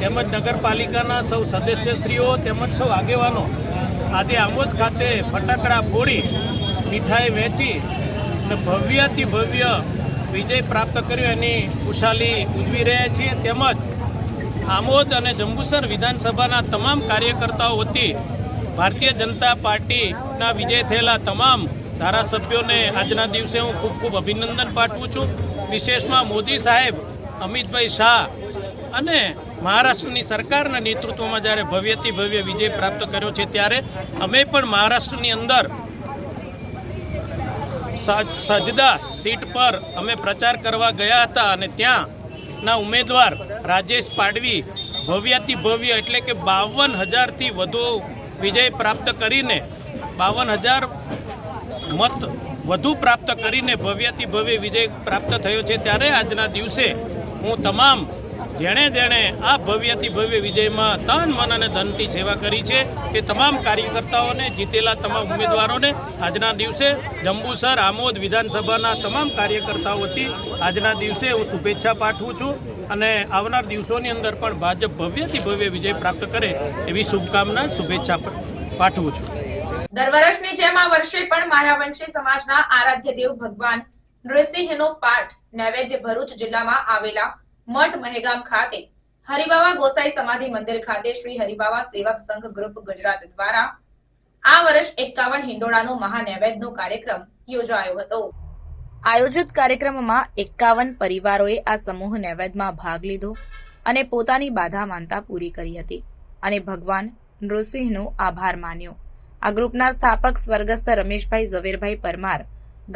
તેમજ નગરપાલિકાના સૌ સદસ્યશ્રીઓ તેમજ સૌ આગેવાનો આજે આમોદ ખાતે ફટાકડા ફોડી મીઠાઈ વહેંચી અને ભવ્યથી ભવ્ય વિજય પ્રાપ્ત કર્યો એની ખુશાલી ઉજવી રહ્યા છીએ. તેમજ આમોદ અને જંબુસર વિધાનસભાના તમામ કાર્યકર્તાઓ વતી ભારતીય જનતા પાર્ટીના વિજય થયેલા તમામ ધારાસભ્યોને આજના દિવસે હું ખૂબ ખૂબ અભિનંદન પાઠવું છું. વિશેષમાં મોદી સાહેબ, અમિતભાઈ શાહ અને મહારાષ્ટ્રની સરકારના નેતૃત્વમાં જ્યારે ભવ્યથી ભવ્ય વિજય પ્રાપ્ત કર્યો છે, ત્યારે અમે પણ મહારાષ્ટ્રની અંદર સજદા સીટ પર અમે પ્રચાર કરવા ગયા હતા અને ત્યાંના ઉમેદવાર રાજેશ પાડવી ભવ્યાતિ ભવ્ય એટલે કે 52,000થી વધુ વિજય પ્રાપ્ત કરીને 52,000 મત વધુ પ્રાપ્ત કરીને ભવ્યાતિ ભવ્ય વિજય પ્રાપ્ત થયો છે, ત્યારે આજના દિવસે હું તમામ જેણે આ ભવ્યાતિ ભવ્ય વિજયમાં તન મન અને ધનથી સેવા કરી છે એ તમામ કાર્યકર્તાઓને, જીતેલા તમામ ઉમેદવારોને આજના દિવસે જંબુસર આમોદ વિધાનસભાના તમામ કાર્યકર્તાઓ વતી આજના દિવસે હું શુભેચ્છા પાઠવું છું અને આવનાર દિવસોની અંદર પણ ભાજપ ભવ્યથી ભવ્ય વિજય પ્રાપ્ત કરે એવી શુભકામના, શુભેચ્છા પાઠવું છું. દર વર્ષની જેમ આ વર્ષે પણ માયાવંશી સમાજના આરાધ્ય દેવ ભગવાન નૃસિંહનો પાઠ નૈવેદ્ય ભરૂચ જિલ્લામાં આવેલા મઠ મહેગામ ખાતે હરિબાવા ગોસાઈ સમાધિ મંદિર ખાતે શ્રી હરિબાવા સેવક સંઘ ગ્રુપ ગુજરાત દ્વારા આ વર્ષ 51 હિંડોળાનો મહાનૈવેદ્યનો કાર્યક્રમ યોજાયો હતો. આયોજિત કાર્યક્રમમાં 51 પરિવારોએ આ સમૂહ નૈવેદ્યમાં ભાગ લીધો અને પોતાની બાધા માનતા પૂરી કરી હતી અને ભગવાન નૃસિંહનો આભાર માન્યો. આ ગ્રુપના સ્થાપક સ્વર્ગસ્થ રમેશભાઈ ઝવેરભાઈ પરમાર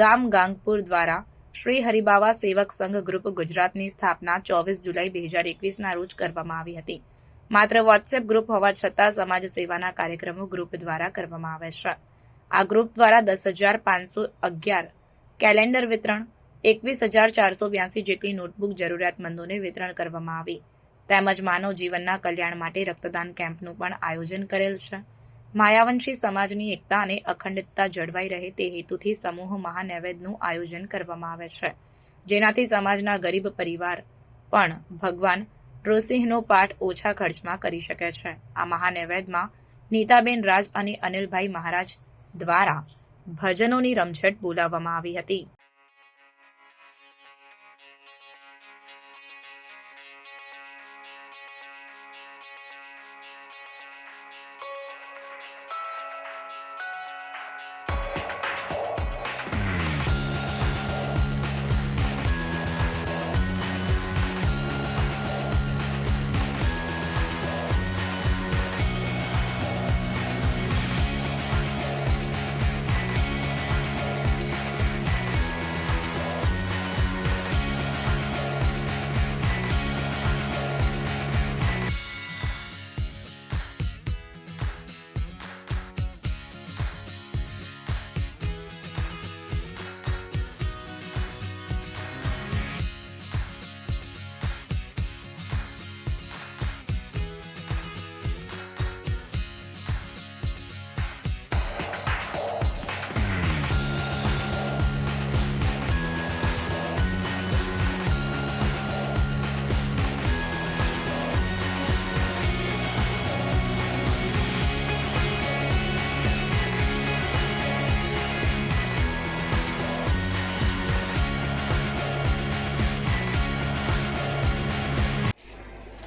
ગામ ગાંગપુર દ્વારા શ્રી હરિબાવા સેવક સંઘ ગ્રુપ ગુજરાતની સ્થાપના 24 જુલાઈ 2021ના રોજ કરવામાં આવી હતી. માત્ર વોટ્સએપ ગ્રુપ હોવા છતાં સમાજ સેવાના કાર્યક્રમો ગ્રુપ દ્વારા કરવામાં આવે છે. આ ગ્રુપ દ્વારા 10,511 કેલેન્ડર વિતરણ, 21,482 જેટલી નોટબુક જરૂરિયાતમંદોને વિતરણ કરવામાં આવી તેમજ માનવ જીવનના કલ્યાણ માટે રક્તદાન કેમ્પનું પણ આયોજન કરેલ છે. માયાવંશી સમાજની એકતા અને અખંડિતતા જળવાઈ રહે તે હેતુથી સમૂહ મહાનૈવેદ્યનું આયોજન કરવામાં આવે છે, જેનાથી સમાજના ગરીબ પરિવાર પણ ભગવાન નૃસિંહનો પાઠ ઓછા ખર્ચમાં કરી શકે છે. આ મહાનૈવેદ્યમાં નીતાબેન રાજ અને અનિલભાઈ મહારાજ દ્વારા ભજનોની રમઝટ બોલાવવામાં આવી હતી.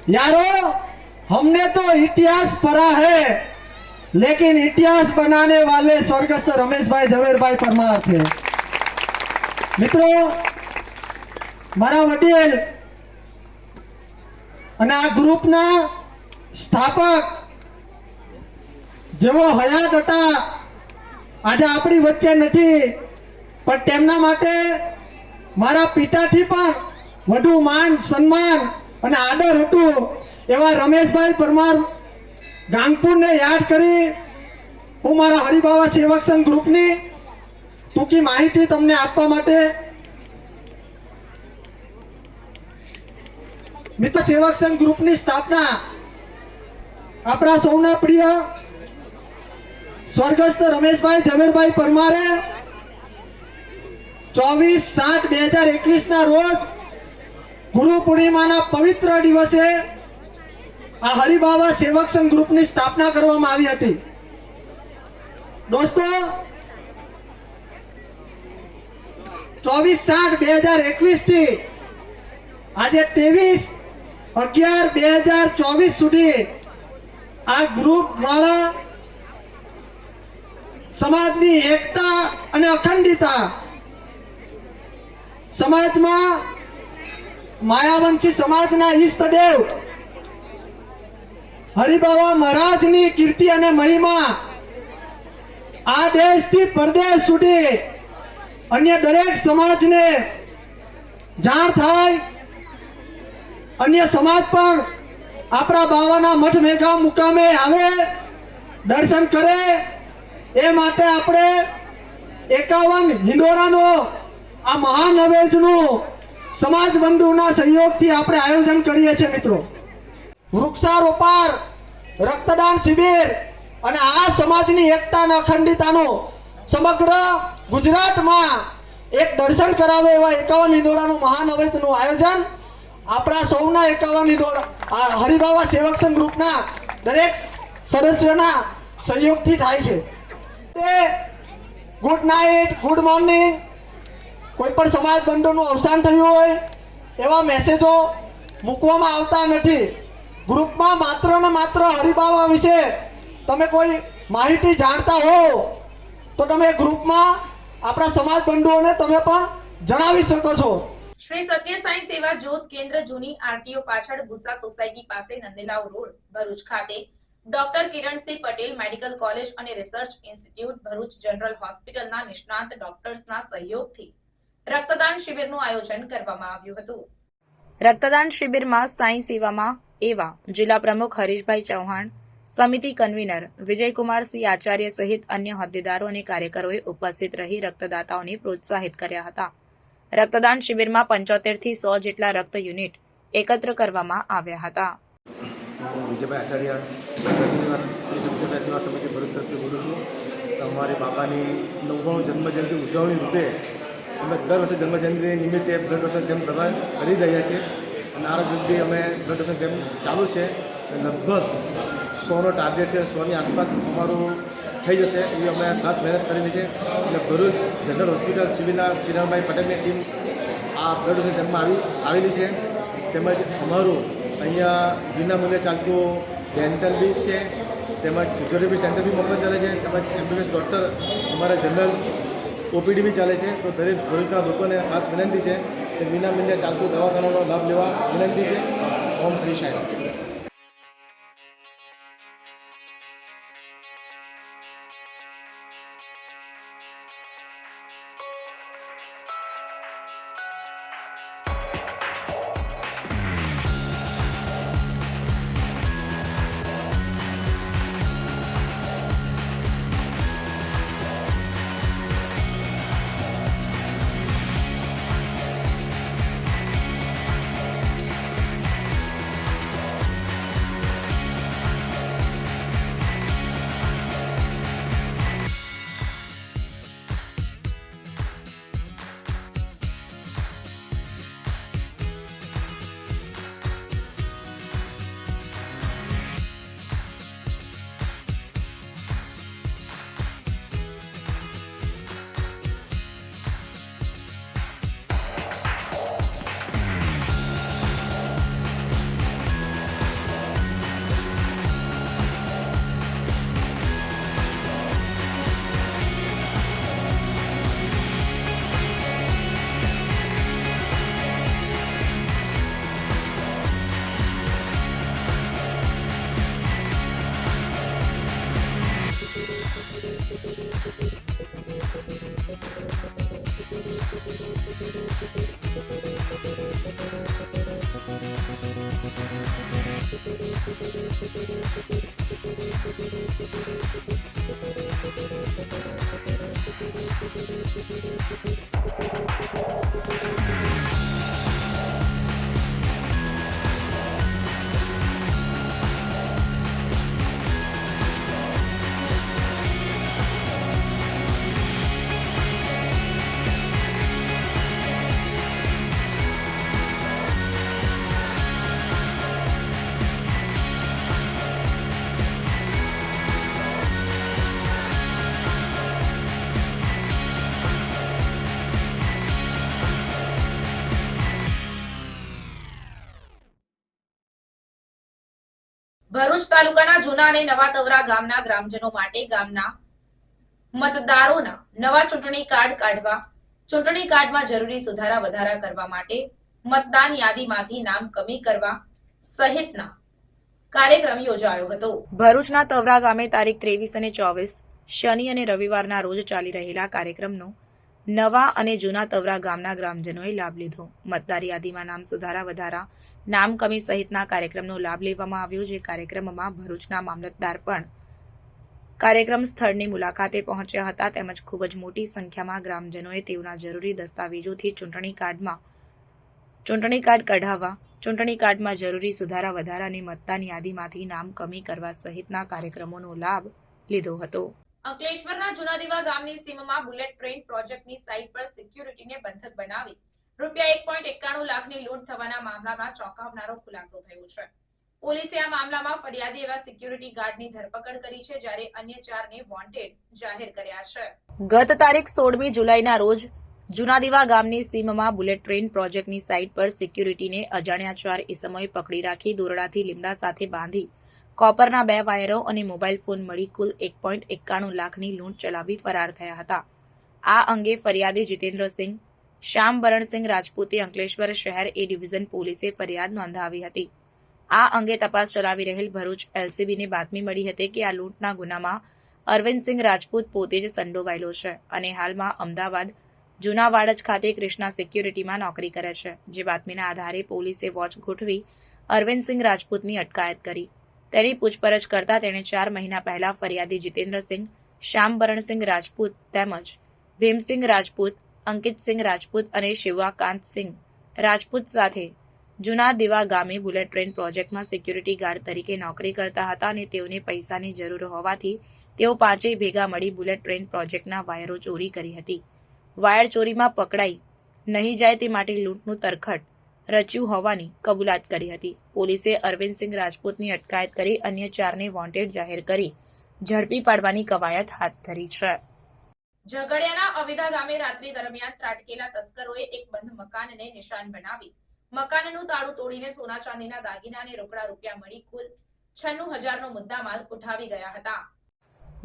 यारो, हमने तो इतिहास पढ़ा है, लेकिन इतिहास बनाने वाले स्वर्गस्थ रमेशभाई झवेरभाई परमार थे. मित्रों, मारा वडील અને આ ગ્રુપના સ્થાપક જેવો હયાત હતા આજે આપણી વચ્ચે નથી, પણ તેમના માટે મારા પિતાથી પણ વધુ માન, સન્માન અને આદર હતું એવા રમેશભાઈ પરમાર ગાંગપુરને યાદ કરી હું મારા હરિબાવા સેવક સંઘ ગ્રુપની ટૂંકી માહિતી તમને આપવા માટે મિત્ર સેવક સંઘ ગ્રુપની સ્થાપના આપણા સૌના પ્રિય સ્વર્ગસ્થ રમેશભાઈ ઝવેરભાઈ પરમારે 24/7/2021ના રોજ ગુરુ પૂર્ણિમાના પવિત્ર દિવસે આ હરિબાવા સેવક સંઘ ગ્રુપની સ્થાપના કરવામાં આવી હતી. દોસ્તો, 24/7/2021 થી આજે 23/11/2024 સુધી આ ગ્રુપ દ્વારા સમાજની એકતા અને અખંડિતતા, સમાજમાં માયાવંશી સમાજના ઈષ્ટદેવ હરિબાવા મહારાજની કીર્તિ અને મહિમા આ દેશથી પરદેશ સુધી અન્ય દરેક સમાજને જાણ થાય, અન્ય સમાજ પણ આપણા બાવાના મઠ મેઘા મુકામે આવે, દર્શન કરે, એ માટે આપણે 51 હિંડોળાનો આ મહાનવેજનું સમાજ બંધુના સહયોગથી આપણે આયોજન કરીએ છીએ મિત્રો. વૃક્ષારોપણ, રક્તદાન શિબિર અને આ સમાજની એકતા અને અખંડિતતાનું સમગ્ર ગુજરાતમાં એક દર્શન કરાવે એવા 51 હિંડોળાનું મહાનવેજનું આયોજન આપણા સૌના 51 હિંડોળા હરિબાવા સેવક સંઘ ગ્રુપના દરેક સદસ્યોના સહયોગથી થાય છે. તે ગુડ નાઇટ, ગુડ મોર્નિંગ, કોઈ પણ સમાજ બંધુનું અવસાન થયું હોય એવા મેસેજો મૂકવામાં આવતા નથી. ગ્રુપમાં માત્ર ને માત્ર હરિબાવા વિશે તમે કોઈ માહિતી જાણતા હો તો તમે ગ્રુપમાં આપણા સમાજ બંધુઓને તમે પણ જણાવી શકો છો. શ્રી સત્ય સાંઈ સેવા જ્યોત કેન્દ્ર જૂની આરટીઓ પાછળ ભૂસા સોસાયટી પાસે નંદેલાવ રોડ ભરૂચ ખાતે doctor Kiransinh Patel medical college અને રિસર્ચ ઇન્સ્ટિટ્યૂટ ભરૂચ જનરલ હોસ્પિટલના નિષ્ણાંત ડોક્ટર્સના સહયોગથી રક્તદાન શિબિરનું આયોજન કરવામાં આવ્યું હતું. રક્તદાન શિબિરમાં સાંઈ સેવામાં એવા જિલ્લા પ્રમુખ હરીશભાઈ ચૌહાણ, સમિતિ કન્વીનર વિજયકુમારસિંહ આચાર્ય સહિત અન્ય હોદ્દેદારો અને કાર્યકરોએ ઉપસ્થિત રહી રક્તદાતાઓને પ્રોત્સાહિત કર્યા હતા. રક્તદાન શિબિરમાં 75 થી 100 જેટલા રક્ત યુનિટ એકત્ર કરવામાં આવ્યા હતા. વિજયભાઈ આચાર્ય શ્રી સત્યસાઈ સેવા સમિતિ ભરૂચ તરફથી બોલું છું. તો અમારી બાબાની 99 જન્મજયંતિ ઉજવણી રૂપે અમે દર વર્ષે જન્મજયંતિ નિમિત્તે બ્લડ ડોનેશન કેમ્પ કરી રહ્યા છીએ અને આ વખતે અમે બ્લડ ડોનેશન કેમ્પ ચાલુ છે. લગભગ 100નો ટાર્ગેટ છે, 100ની આસપાસ અમારું થઈ જશે એવી અમે ખાસ મહેનત કરેલી છે. અને ભરૂચ જનરલ હોસ્પિટલ સિવિલના કિરણભાઈ પટેલની ટીમ આ બ્લડ ડોનેશન કેમ્પમાં આવેલી છે. તેમજ અમારું અહીંયા વિનામૂલ્યે ચાલતું ડેન્ટલ બી છે, તેમજ ફિઝિયોથેરાપી સેન્ટર બી મફત ચાલે છે, તેમજ એમ્બ્યુલન્સ ડૉક્ટર અમારા જનરલ ઓપીડી બી ચાલે છે. તો દરેક ભરૂચના લોકોને ખાસ વિનંતી છે કે વિનામૂલ્યે ચાલતું દવાખાનાનો લાભ લેવા વિનંતી છે. ઓમ શ્રી સાંઈ. ભરૂચ તાલુકાના જૂના અને નવા તવરા ગામના ગ્રામજનો માટે ગામના મતદારોના નવા ચૂંટણી કાર્ડ કાઢવા, ચૂંટણી કાર્ડમાં જરૂરી સુધારા વધારા કરવા માટે, મતદાન યાદીમાંથી નામ કમી કરવા સહિતના કાર્યક્રમ યોજાયો હતો. ભરૂચના તવરા ગામે તારીખ 23 અને 24 શનિ અને રવિવારના રોજ ચાલી રહેલા કાર્યક્રમનો નવા અને જૂના તવરા ગામના ગ્રામજનોએ લાભ લીધો. મતદાર યાદીમાં નામ સુધારા વધારા નામ કમી સહિતના કાર્યક્રમનો લાભ લેવામાં આવ્યો, જે કાર્યક્રમમાં ભરૂચના મામલતદાર પણ કાર્યક્રમ સ્થળની મુલાકાતે પહોંચ્યા હતા તેમજ ખૂબ જ મોટી સંખ્યામાં ગ્રામજનોએ તેઓના જરૂરી દસ્તાવેજોથી ચૂંટણી કાર્ડ કઢાવવા, ચૂંટણી કાર્ડમાં જરૂરી સુધારા વધારાની મતદાન યાદીમાંથી નામ કમી કરવા સહિતના કાર્યક્રમોનો લાભ લીધો હતો. અંકલેશ્વરના જુનાદીવા ગામની સીમમાં બુલેટ ટ્રેન પ્રોજેક્ટની સાઇટ પર સિક્યુરિટીને બંધક બનાવી ₹1.91 લાખની લૂંટ થવાના મામલામાં ચોંકાવનારો ખુલાસો થયો છે. પોલીસે આ મામલામાં ફરિયાદી એવા સિક્યુરિટી ગાર્ડની ધરપકડ કરી છે, જ્યારે અન્ય 4ને વોન્ટેડ જાહેર કર્યા છે. ગત તારીખ 16મી જુલાઈના રોજ જુનાદીવા ગામની સીમમાં બુલેટ ટ્રેન પ્રોજેક્ટની સાઇટ પર સિક્યુરિટીને અજાણ્યા 4 ઇસમોએ પકડી રાખી દોરડાથી લીમડા સાથે બાંધી કોપરના 2 વાયરો અને મોબાઈલ ફોન મળી કુલ 1.91 લાખની લૂંટ ચલાવી ફરાર થયા હતા. આ અંગે ફરિયાદી જીતેન્દ્રસિંહ શ્યામબરણસિંહ રાજપૂતે અંકલેશ્વર શહેર એ ડિવિઝન પોલીસે ફરિયાદ નોંધાવી હતી. આ અંગે તપાસ ચલાવી રહેલ ભરૂચ એલસીબીને બાતમી મળી હતી કે આ લૂંટના ગુનામાં અરવિંદસિંહ રાજપૂત પોતે જ સંડોવાયેલો છે અને હાલમાં અમદાવાદ જૂનાવાડજ ખાતે ક્રિષ્ના સિક્યુરિટીમાં નોકરી કરે છે. જે બાતમીના આધારે પોલીસે વોચ ગોઠવી અરવિંદસિંહ રાજપૂતની અટકાયત કરી. તેની પૂછપરછ કરતા તેણે 4 મહિના પહેલા ફરિયાદી જીતેન્દ્રસિંહ શ્યામબરણસિંહ રાજપૂત તેમજ ભીમસિંહ રાજપૂત, અંકિતસિંહ રાજપૂત અને શિવાકાંતસિંહ રાજપૂત સાથે જુનાદીવા ગામે બુલેટ ટ્રેન પ્રોજેક્ટમાં સિક્યુરિટી ગાર્ડ તરીકે નોકરી કરતા હતા અને તેઓને પૈસાની જરૂર હોવાથી તેઓ 5 ભેગા મળી બુલેટ ટ્રેન પ્રોજેક્ટના વાયરો ચોરી કરી હતી. વાયર ચોરીમાં પકડાઈ નહીં જાય તે માટે લૂંટનું તરખટ રચ્યું હોવાની કબૂલાત કરી હતી. પોલીસે અરવિંદસિંહ રાજપૂતની અટકાયત કરી અન્ય 4ને વોન્ટેડ જાહેર કરી ઝડપી પાડવાની કવાયત હાથ ધરી છે. ઝઘડિયાના અવિધા ગામે રાત્રિ દરમિયાન ત્રાટકેલા તસ્કરોએ એક બંધ મકાનને નિશાન બનાવી મકાનનું તાળું તોડીને સોના ચાંદીના દાગીના અને રોકડા રૂપિયા મળી કુલ 96,000નો મુદ્દામાલ ઉઠાવી ગયા હતા.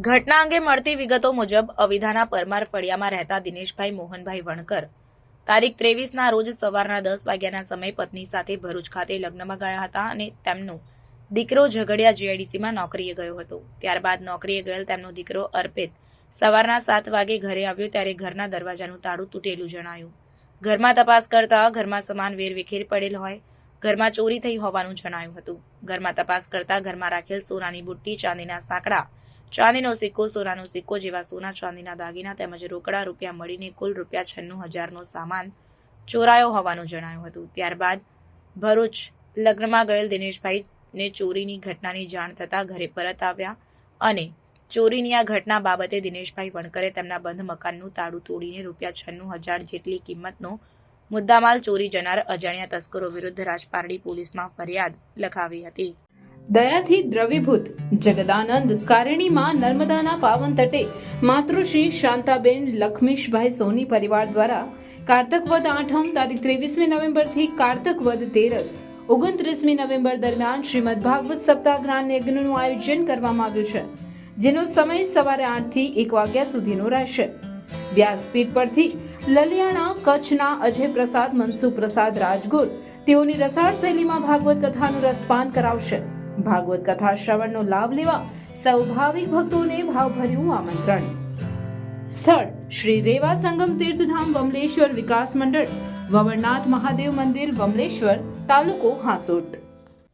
ઘટના અંગે મળતી વિગતો મુજબ અવિધાના પરમાર ફળિયામાં રહેતા દિનેશભાઈ મોહનભાઈ વણકર તારીખ 23ના રોજ સવારના 10 વાગ્યાના સમયે પત્ની સાથે ભરૂચ ખાતે લગ્નમાં ગયા હતા અને તેમનો દીકરો ઝઘડિયા જીઆઈડીસીમાં નોકરીએ ગયો હતો. ત્યારબાદ નોકરીએ ગયેલ તેમનો દીકરો અર્પિત સવારના 7 વાગે ઘરે આવ્યો ત્યારે ઘરના દરવાજાનું તાળું તૂટેલું જણાયું. ઘરમાં તપાસ કરતા ઘરમાં સમાન વેરવિખેર પડેલ હોય, ઘરમાં ચોરી થઈ હોવાનું જણાયું હતું. ઘરમાં તપાસ કરતા ઘરમાં રાખેલ સોનાની બુટ્ટી, ચાંદીના સાંકડા, ચાંદીનો સિક્કો, સોનાનો સિક્કો જેવા સોના ચાંદીના દાગીના તેમજ રોકડા રૂપિયા મળીને કુલ ₹96,000નો સામાન ચોરાયો હોવાનું જણાયું હતું. ત્યારબાદ ભરૂચ લગ્નમાં ગયેલ દિનેશભાઈને ચોરીની ઘટનાની જાણ થતાં ઘરે પરત આવ્યા અને ચોરીની આ ઘટના બાબતે દિનેશભાઈ વણકરે તેમના બંધ મકાનનું તાળું તોડીને ₹96,000 જેટલી કિંમતનો મુદ્દામાલ ચોરી જનાર અજાણ્યા તસ્કરો વિરુદ્ધ રાજપારડી પોલીસમાં ફરિયાદ લખાવી હતી. દયાથી દ્રવીભૂત જગદાનંદ કારણીમાં નર્મદાના પાવન તટે માતૃશ્રી શાંતાબેન લક્ષ્મીશભાઈ સોની પરિવાર દ્વારા કારતક વદ આઠમ તારીખ 23મી નવેમ્બરથી કારતક વદ તેરસ 29મી નવેમ્બર દરમિયાન શ્રીમદ ભાગવત સપ્તાહ જ્ઞાન યજ્ઞનું આયોજન કરવામાં આવ્યું છે, જેનો સમય સવારે 8 થી 1 વાગ્યા સુધીનો રહેશે. વ્યાસપીઠ પરથી લલિયાણા કચ્છના અજય પ્રસાદ મનસુ પ્રસાદ રાજગોર તેઓની રસાળ શૈલીમાં ભાગવત કથાનું રસપાન કરાવશે. ભાગવત કથા શ્રવણનો લાભ લેવા સૌ ભાવિક ભક્તોને ભાવભર્યું આમંત્રણ. સ્થળ શ્રી રેવા સંગમ તીર્થધામ બમલેશ્વર વિકાસ મંડળ, વવરનાથ મહાદેવ મંદિર, બમલેશ્વર, તાલુકો હાંસોટ.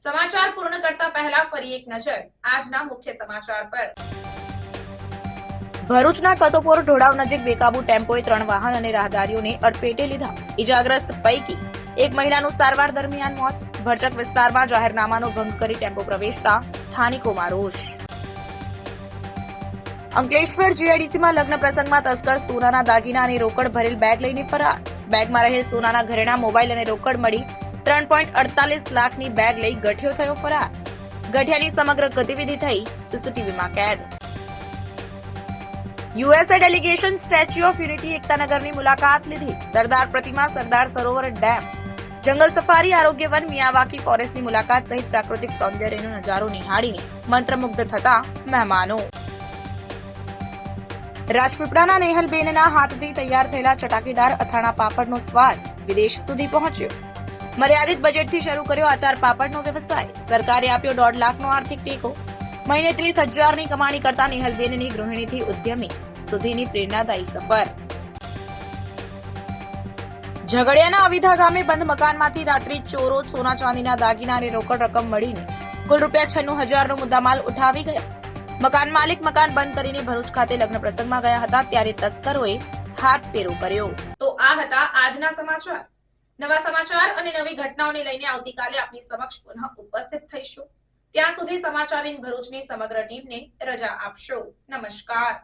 સમાચાર પૂર્ણ કરતા પહેલા ફરી એક નજર આજના મુખ્ય સમાચાર પર. ભરૂચના કતોપોર ઢોળાવ નજીક બેકાબુ ટેમ્પોએ 3 વાહન અને રાહદારીઓને અડફેટે લીધા. ઇજાગ્રસ્ત પૈકી એક મહિલાનું સારવાર દરમિયાન મોત. ભરચક વિસ્તારમાં જાહેરનામાનો ભંગ કરી ટેમ્પો પ્રવેશતા સ્થાનિકોમાં રોષ. અંકલેશ્વર જીઆઈડીસીમાં લગ્ન પ્રસંગમાં તસ્કર સોનાના દાગીના અને રોકડ ભરેલ બેગ લઈને ફરાર. બેગમાં રહેલ સોનાના ઘરેણા, મોબાઈલ અને રોકડ મળી 3.48 લાખની બેગ લઈ ગઠિયો થયો ફરાર. ગઠિયાની સમગ્ર ગતિવિધિ થઈ સીસીટીવીમાં કેદ. USA delegation statue of unity એકતાનગરની મુલાકાત લીધી. સરદાર પ્રતિમા, Sardar Sarovar dam, jungle safari, Arogya Van, Miyawaki ફોરેસ્ટની મુલાકાત સહિત પ્રાકૃતિક સૌંદર્યનો નજારો નિહાળીને મંત્રમુગ્ધ થતા મહેમાનો. રાજપીપળાના નેહલબેનના હાથથી તૈયાર થયેલા ચટાકેદાર અથાણા પાપડનો સ્વાદ વિદેશ સુધી પહોંચ્યો. મર્યાદિત બજેટથી શરૂ કર્યો આચાર પાપડનો વ્યવસાય. સરકારે આપ્યો 1.5 લાખનો આર્થિક ટેકો. મહિને 30,000ની કમાણી કરતા નેહલબેનની ગૃહિણીથી ઉદ્યમી સુધીની પ્રેરણાદાયી સફર. ઝઘડિયાના અવિધા ગામે બંધ મકાનમાંથી રાત્રે ચોરો સોના ચાંદીના દાગીના અને રોકડ રકમ મળીને કુલ રૂપિયા 96,000નો મુદ્દામાલ ઉઠાવી ગયા. મકાન માલિક મકાન બંધ કરીને ભરૂચ ખાતે લગ્ન પ્રસંગમાં ગયા હતા ત્યારે તસ્કરોએ હાથ ફેરો કર્યો. તો આ હતા આજના સમાચાર. નવા સમાચાર અને નવી ઘટનાઓને લઈને આવતીકાલે આપની સમક્ષ પુનઃ ઉપસ્થિત થઈશું. ત્યાં સુધી સમાચાર ઇન ભરૂચની સમગ્ર ટીમને રજા આપશો. નમસ્કાર.